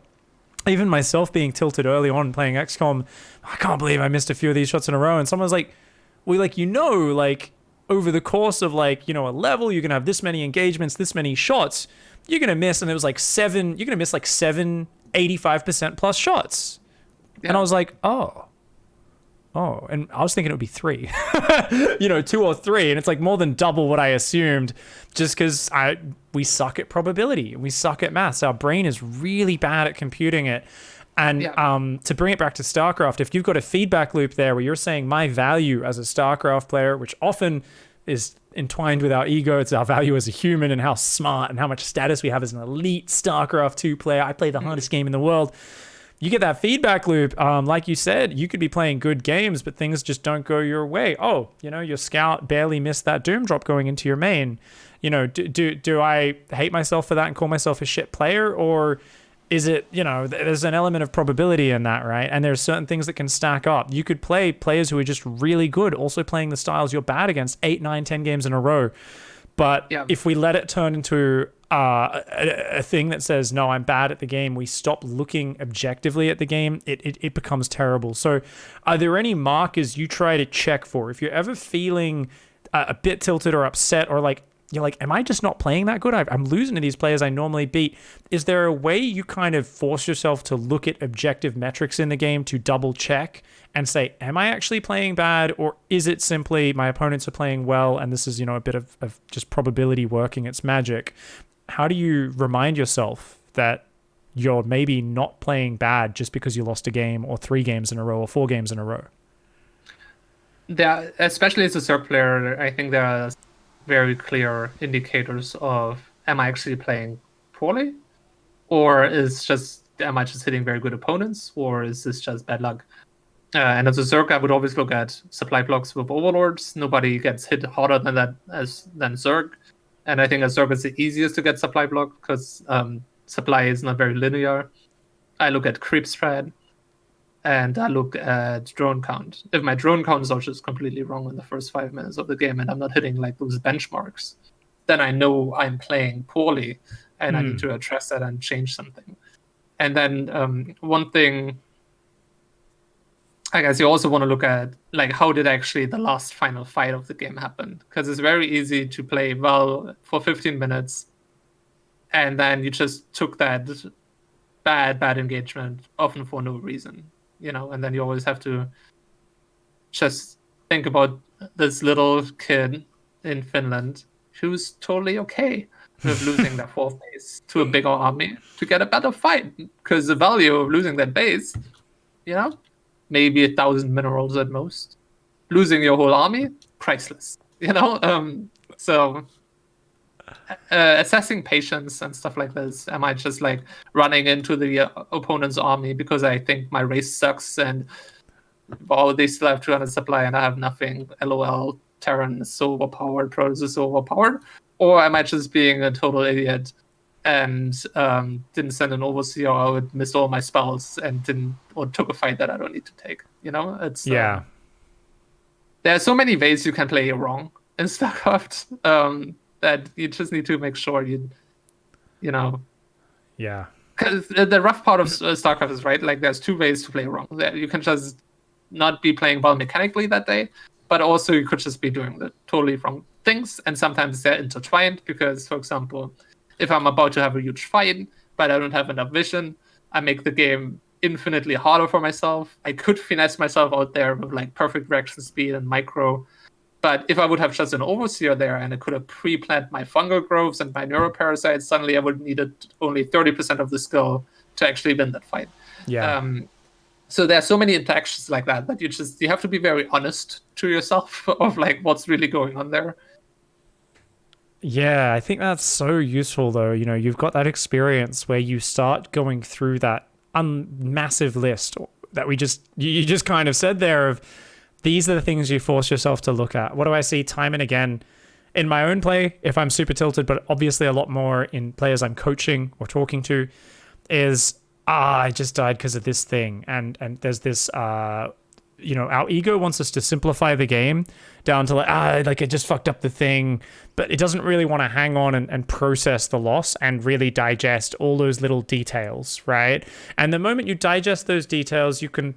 even myself being tilted early on playing XCOM. I can't believe I missed a few of these shots in a row. And someone was like, over the course of a level, you're gonna have this many engagements, this many shots, you're gonna miss, and it was you're gonna miss 7 85% plus shots. And I was like, oh, and I was thinking it would be 3, 2 or 3, and it's more than double what I assumed, just because we suck at probability, we suck at maths. Our brain is really bad at computing it. And to bring it back to Starcraft, if you've got a feedback loop there where you're saying my value as a Starcraft player, which often is entwined with our ego, it's our value as a human and how smart and how much status we have as an elite Starcraft 2 player. I play the hardest game in the world. You get that feedback loop. Like you said, you could be playing good games, but things just don't go your way. Oh, your scout barely missed that doom drop going into your main. Do I hate myself for that and call myself a shit player? Or is it, there's an element of probability in that, right? And there's certain things that can stack up. You could play players who are just really good, also playing the styles you're bad against 8, 9, 10 games in a row. But if we let it turn into a thing that says, no, I'm bad at the game, we stop looking objectively at the game, it becomes terrible. So are there any markers you try to check for? If you're ever feeling a bit tilted or upset, or you're like, am I just not playing that good? I'm losing to these players I normally beat. Is there a way you kind of force yourself to look at objective metrics in the game to double check and say, am I actually playing bad? Or is it simply my opponents are playing well and this is, a bit of just probability working its magic? How do you remind yourself that you're maybe not playing bad just because you lost a game or 3 games in a row or 4 games in a row? Especially as a Zerg player, I think there are very clear indicators of, am I actually playing poorly, or am I just hitting very good opponents, or is this just bad luck? And as a Zerg, I would always look at supply blocks with overlords. Nobody gets hit harder than that than Zerg, and I think a Zerg is the easiest to get supply block because supply is not very linear. I look at creep spread, and I look at drone count. If my drone count is also just completely wrong in the first 5 minutes of the game and I'm not hitting those benchmarks, then I know I'm playing poorly and I need to address that and change something. And then one thing, I guess you also want to look at like how did actually the last final fight of the game happen? Because it's very easy to play well for 15 minutes, and then you just took that bad engagement, often for no reason, and then you always have to just think about this little kid in Finland who's totally okay with losing their fourth base to a bigger army to get a better fight, because the value of losing that base, maybe 1,000 minerals at most. Losing your whole army, priceless. So assessing patience and stuff like this. Am I just like running into the opponent's army because I think my race sucks and they still have 200 supply and I have nothing? LOL, Terran is so overpowered, Protoss is so overpowered. Or am I just being a total idiot and didn't send an overseer out, missed all my spells, and took a fight that I don't need to take? It's there are so many ways you can play wrong in StarCraft that you just need to make sure Yeah. Because the rough part of StarCraft is, right, like there's two ways to play wrong. There you can just not be playing well mechanically that day, but also you could just be doing the totally wrong things, and sometimes they're intertwined because, for example, if I'm about to have a huge fight, but I don't have enough vision, I make the game infinitely harder for myself. I could finesse myself out there with like perfect reaction speed and micro, but if I would have just an overseer there and I could have pre-planned my fungal growths and my neuroparasites, suddenly I would need only 30% of the skill to actually win that fight. Yeah. So there are so many interactions like that you have to be very honest to yourself of like what's really going on there. Yeah, I think that's so useful though. You've got that experience where you start going through that massive list that you just kind of said there of these are the things you force yourself to look at. What do I see time and again in my own play if I'm super tilted, but obviously a lot more in players I'm coaching or talking to is, I just died because of this thing. And there's this, our ego wants us to simplify the game down to like it just fucked up the thing, but it doesn't really want to hang on and process the loss and really digest all those little details, right? And the moment you digest those details, you can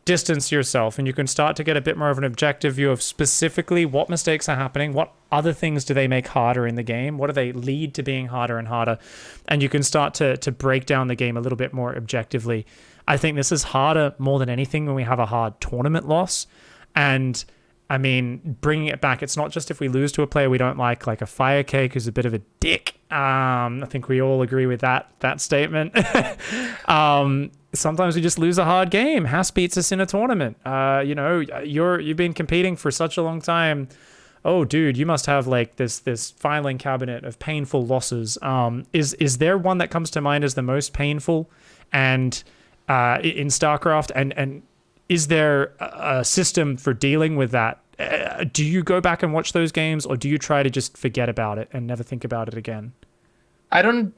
distance yourself and you can start to get a bit more of an objective view of specifically what mistakes are happening, what other things do they make harder in the game, what do they lead to being harder and harder, and you can start to break down the game a little bit more objectively. I think this is harder more than anything when we have a hard tournament loss. And I mean, bringing it back, it's not just if we lose to a player we don't like a Fire Cake who's a bit of a dick. I think we all agree with that statement. Sometimes we just lose a hard game. Haas beats us in a tournament. You've been competing for such a long time. Oh, dude, you must have like this filing cabinet of painful losses. Is there one that comes to mind as the most painful and in StarCraft? And is there a system for dealing with that? Do you go back and watch those games, or do you try to just forget about it and never think about it again? I don't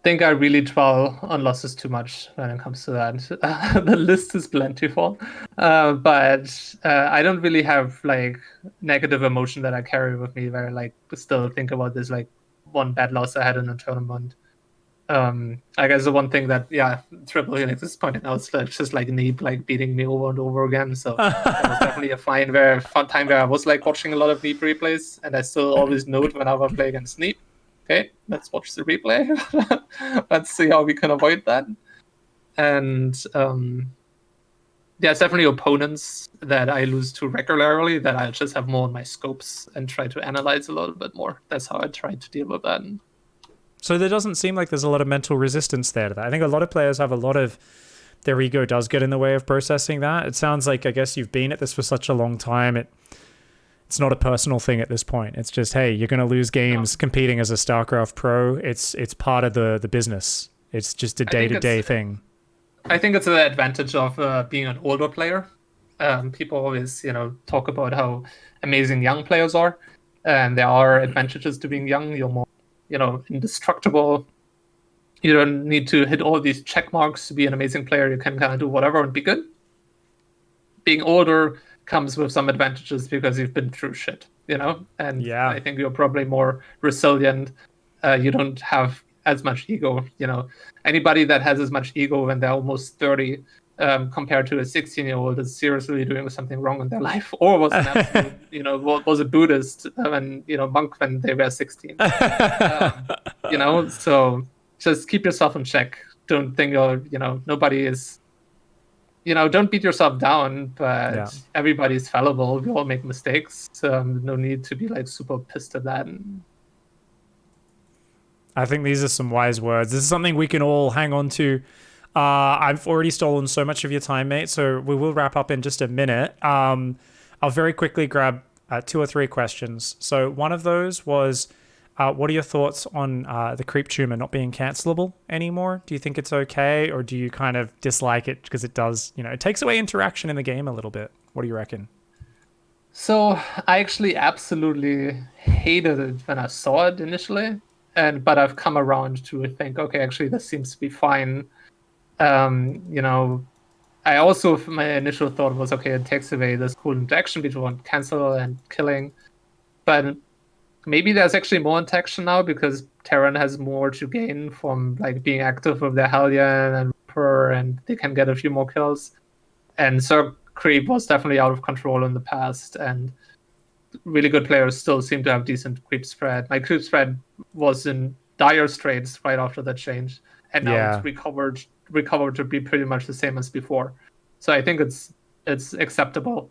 think I really dwell on losses too much when it comes to that. The list is plentiful, but I don't really have like negative emotion that I carry with me where I like still think about this like one bad loss I had in a tournament. I guess the one thing that Triple Helix is pointing out is just like Neep like beating me over and over again. So that was definitely a fun time where I was like watching a lot of Neep replays, and I still always note whenever I play against Neep. Okay, let's watch the replay. Let's see how we can avoid that. And there's definitely opponents that I lose to regularly that I just have more in my scopes and try to analyze a little bit more. That's how I try to deal with that. So there doesn't seem like there's a lot of mental resistance there to that. I think a lot of players have a lot of their ego does get in the way of processing that. It sounds like, I guess you've been at this for such a long time. It's not a personal thing at this point. It's just, hey, you're going to lose games competing as a StarCraft pro. It's part of the business. It's just a day-to-day thing. I think it's an advantage of being an older player. People always, talk about how amazing young players are, and there are advantages to being young. You're more, indestructible. You don't need to hit all these check marks to be an amazing player. You can kind of do whatever and be good. Being older comes with some advantages because you've been through shit, and I think you're probably more resilient. You don't have as much ego. Anybody that has as much ego when they're almost 30 compared to a 16-year-old is seriously doing something wrong in their life, or was an absolute, was a Buddhist monk when they were 16. So just keep yourself in check. Don't think nobody is. Don't beat yourself down, but everybody's fallible. We all make mistakes. No need to be like super pissed at that. I think these are some wise words. This is something we can all hang on to. I've already stolen so much of your time, mate, so we will wrap up in just a minute. I'll very quickly grab 2 or 3 questions. So one of those was, what are your thoughts on the creep tumor not being cancelable anymore? Do you think it's okay, or do you kind of dislike it because it does, it takes away interaction in the game a little bit? What do you reckon? So I actually absolutely hated it when I saw it initially, but I've come around to think, okay, actually this seems to be fine. I also, my initial thought was, okay, it takes away this cool interaction between cancel and killing, but maybe there's actually more interaction now because Terran has more to gain from like being active with their Hellion and Reaper, and they can get a few more kills. And Zerg creep was definitely out of control in the past, and really good players still seem to have decent creep spread. My creep spread was in dire straits right after that change, and now it's recovered to be pretty much the same as before. So I think it's acceptable.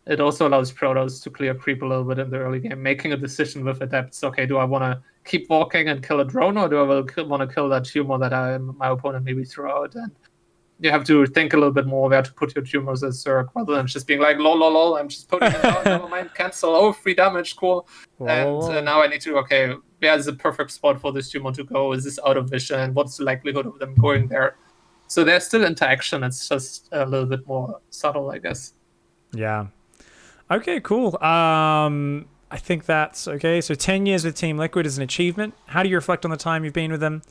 It also allows Protoss to clear creep a little bit in the early game, making a decision with Adepts. Okay, do I want to keep walking and kill a drone, or do I want to kill that tumor that my opponent maybe threw out? And you have to think a little bit more where to put your tumors as Zerg, rather than just being like, lol, lol, lol, I'm just putting it out, never mind, cancel, oh, 3 damage, cool. And now I need to, okay, where's the perfect spot for this tumor to go? Is this out of vision? What's the likelihood of them going there? So there's still interaction. It's just a little bit more subtle, I guess. Yeah. Okay, cool. I think that's okay. So 10 years with Team Liquid is an achievement. How do you reflect on the time you've been with them?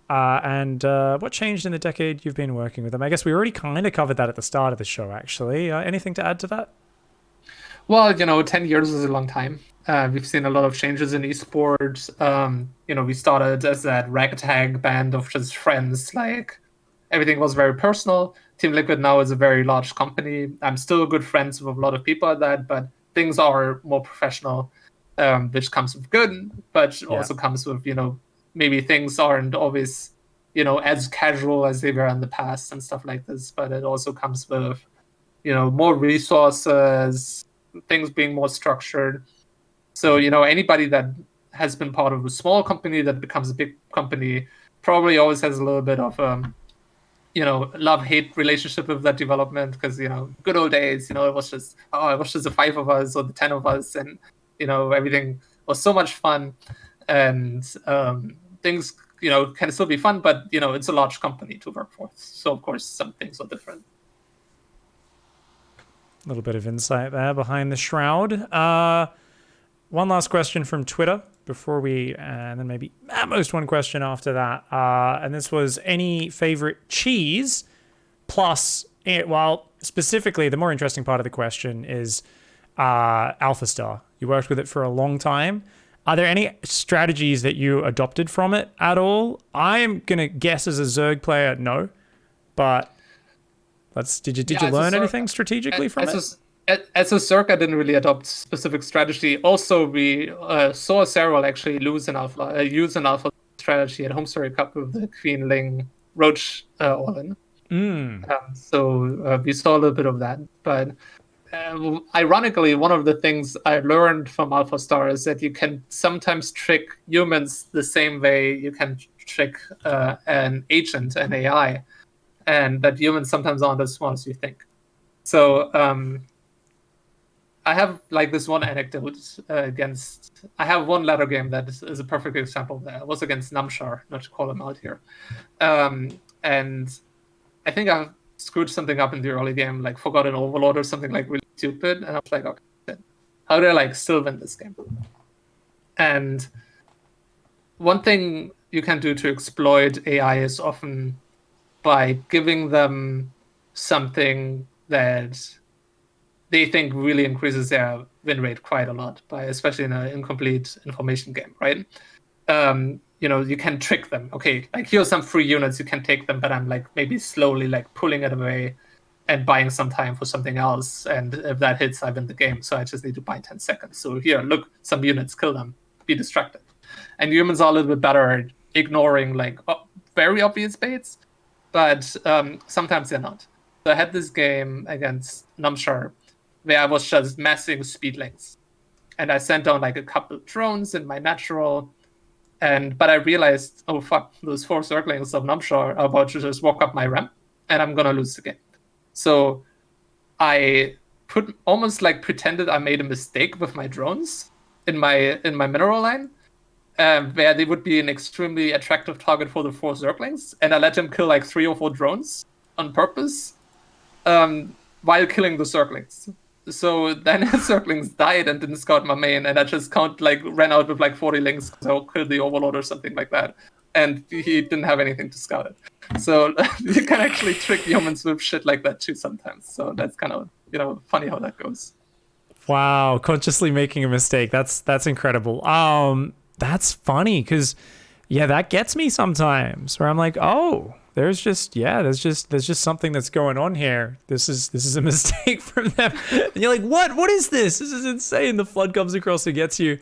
And what changed in the decade you've been working with them? I guess we already kind of covered that at the start of the show, actually. Anything to add to that? Well, 10 years is a long time. We've seen a lot of changes in esports. We started as that ragtag band of just friends. Like, everything was very personal. Team Liquid now is a very large company. I'm still good friends with a lot of people at that, but things are more professional, which comes with good, but also comes with, maybe things aren't always, as casual as they were in the past and stuff like this. But it also comes with, more resources, things being more structured. So, anybody that has been part of a small company that becomes a big company probably always has a little bit of love-hate relationship with that development, because good old days, it was just the 5 of us or the 10 of us, and everything was so much fun, and things can still be fun, but it's a large company to work for, so of course some things are different. A little bit of insight there behind the shroud. One last question from Twitter before and then maybe at most one question after that. And this was, any favorite cheese? Plus, specifically, the more interesting part of the question is Alpha Star. You worked with it for a long time. Are there any strategies that you adopted from it at all? I'm going to guess as a Zerg player, no. But did you learn anything strategically from it? As a Zerg, I didn't really adopt specific strategy. Also, we saw Serral actually use an alpha strategy at Home Story Cup with the Queen Ling Roach all-in. So we saw a little bit of that. But ironically, one of the things I learned from Alpha Star is that you can sometimes trick humans the same way you can trick an agent, an AI, and that humans sometimes aren't as smart as you think. So I have like this one anecdote I have one ladder game that is a perfect example of that. It was against Namshar, not to call him out here. And I think I screwed something up in the early game, like forgot an overlord or something like really stupid. And I was like, okay, how do I still win this game? And one thing you can do to exploit AI is often by giving them something that they think really increases their win rate quite a lot, especially in an incomplete information game, right? you can trick them. Okay, like here's some free units, you can take them, but I'm like maybe slowly like pulling it away and buying some time for something else. And if that hits, I win the game. So I just need to buy 10 seconds. So here, look, some units, kill them, be distracted. And humans are a little bit better at ignoring like very obvious baits, but sometimes they're not. So I had this game against Numshar where I was just massing speed links. And I sent down like a couple drones in my natural. But I realized, oh fuck, those 4 circlings of Numshar are about to just walk up my ramp, and I'm gonna lose the game. So I almost like pretended I made a mistake with my drones in my mineral line, where they would be an extremely attractive target for the 4 circlings, and I let him kill like 3 or 4 drones on purpose, while killing the circlings. So then his circlings died and didn't scout my main, and I just ran out with like 40 links because I killed the overlord or something like that. And he didn't have anything to scout it. So you can actually trick humans with shit like that too sometimes. So that's kind of, funny how that goes. Wow, consciously making a mistake. That's incredible. That's funny because that gets me sometimes where I'm like, oh, there's just something that's going on here. This is a mistake from them. And you're like, what is this? This is insane. The flood comes across and gets you.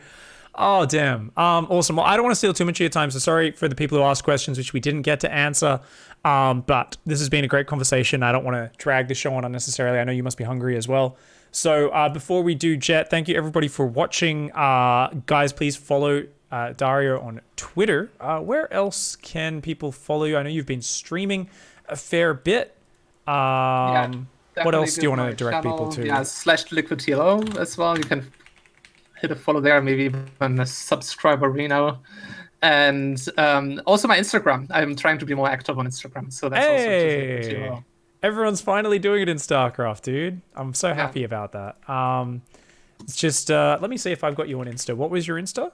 Oh, damn. Awesome. Well, I don't want to steal too much of your time, so sorry for the people who asked questions which we didn't get to answer. But this has been a great conversation. I don't want to drag the show on unnecessarily. I know you must be hungry as well. So before we do, Jet, thank you everybody for watching. Guys, please follow Dario on Twitter. Where else can people follow you? I know you've been streaming a fair bit. What else do you want to direct people to? Yeah, /liquidtlo as well. You can hit a follow there, maybe even a subscriber Reno. And also my Instagram. I'm trying to be more active on Instagram. So that's also just liquidtlo. Everyone's finally doing it in Starcraft, dude. I'm so happy about that. It's just, let me see if I've got you on Insta. What was your Insta?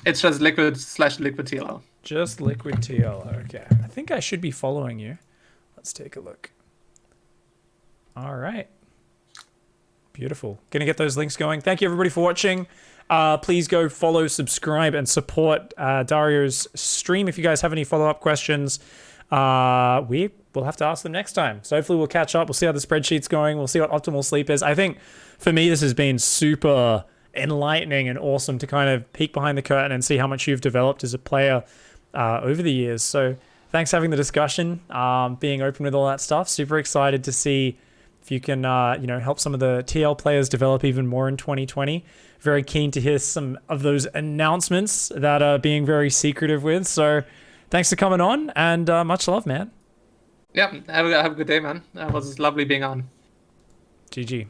It's just liquidtlo. Just liquidtlo. Okay. I think I should be following you. Let's take a look. All right. Beautiful. Gonna get those links going. Thank you everybody for watching. Please go follow, subscribe, and support Dario's stream. If you guys have any follow-up questions, we will have to ask them next time. So hopefully we'll catch up. We'll see how the spreadsheet's going. We'll see what optimal sleep is. I think for me, this has been super enlightening and awesome to kind of peek behind the curtain and see how much you've developed as a player over the years. So thanks for having the discussion, being open with all that stuff. Super excited to see if you can, help some of the TL players develop even more in 2020. Very keen to hear some of those announcements that are being very secretive with. So thanks for coming on, and much love, man. Yeah, have a good day, man. It was lovely being on. GG.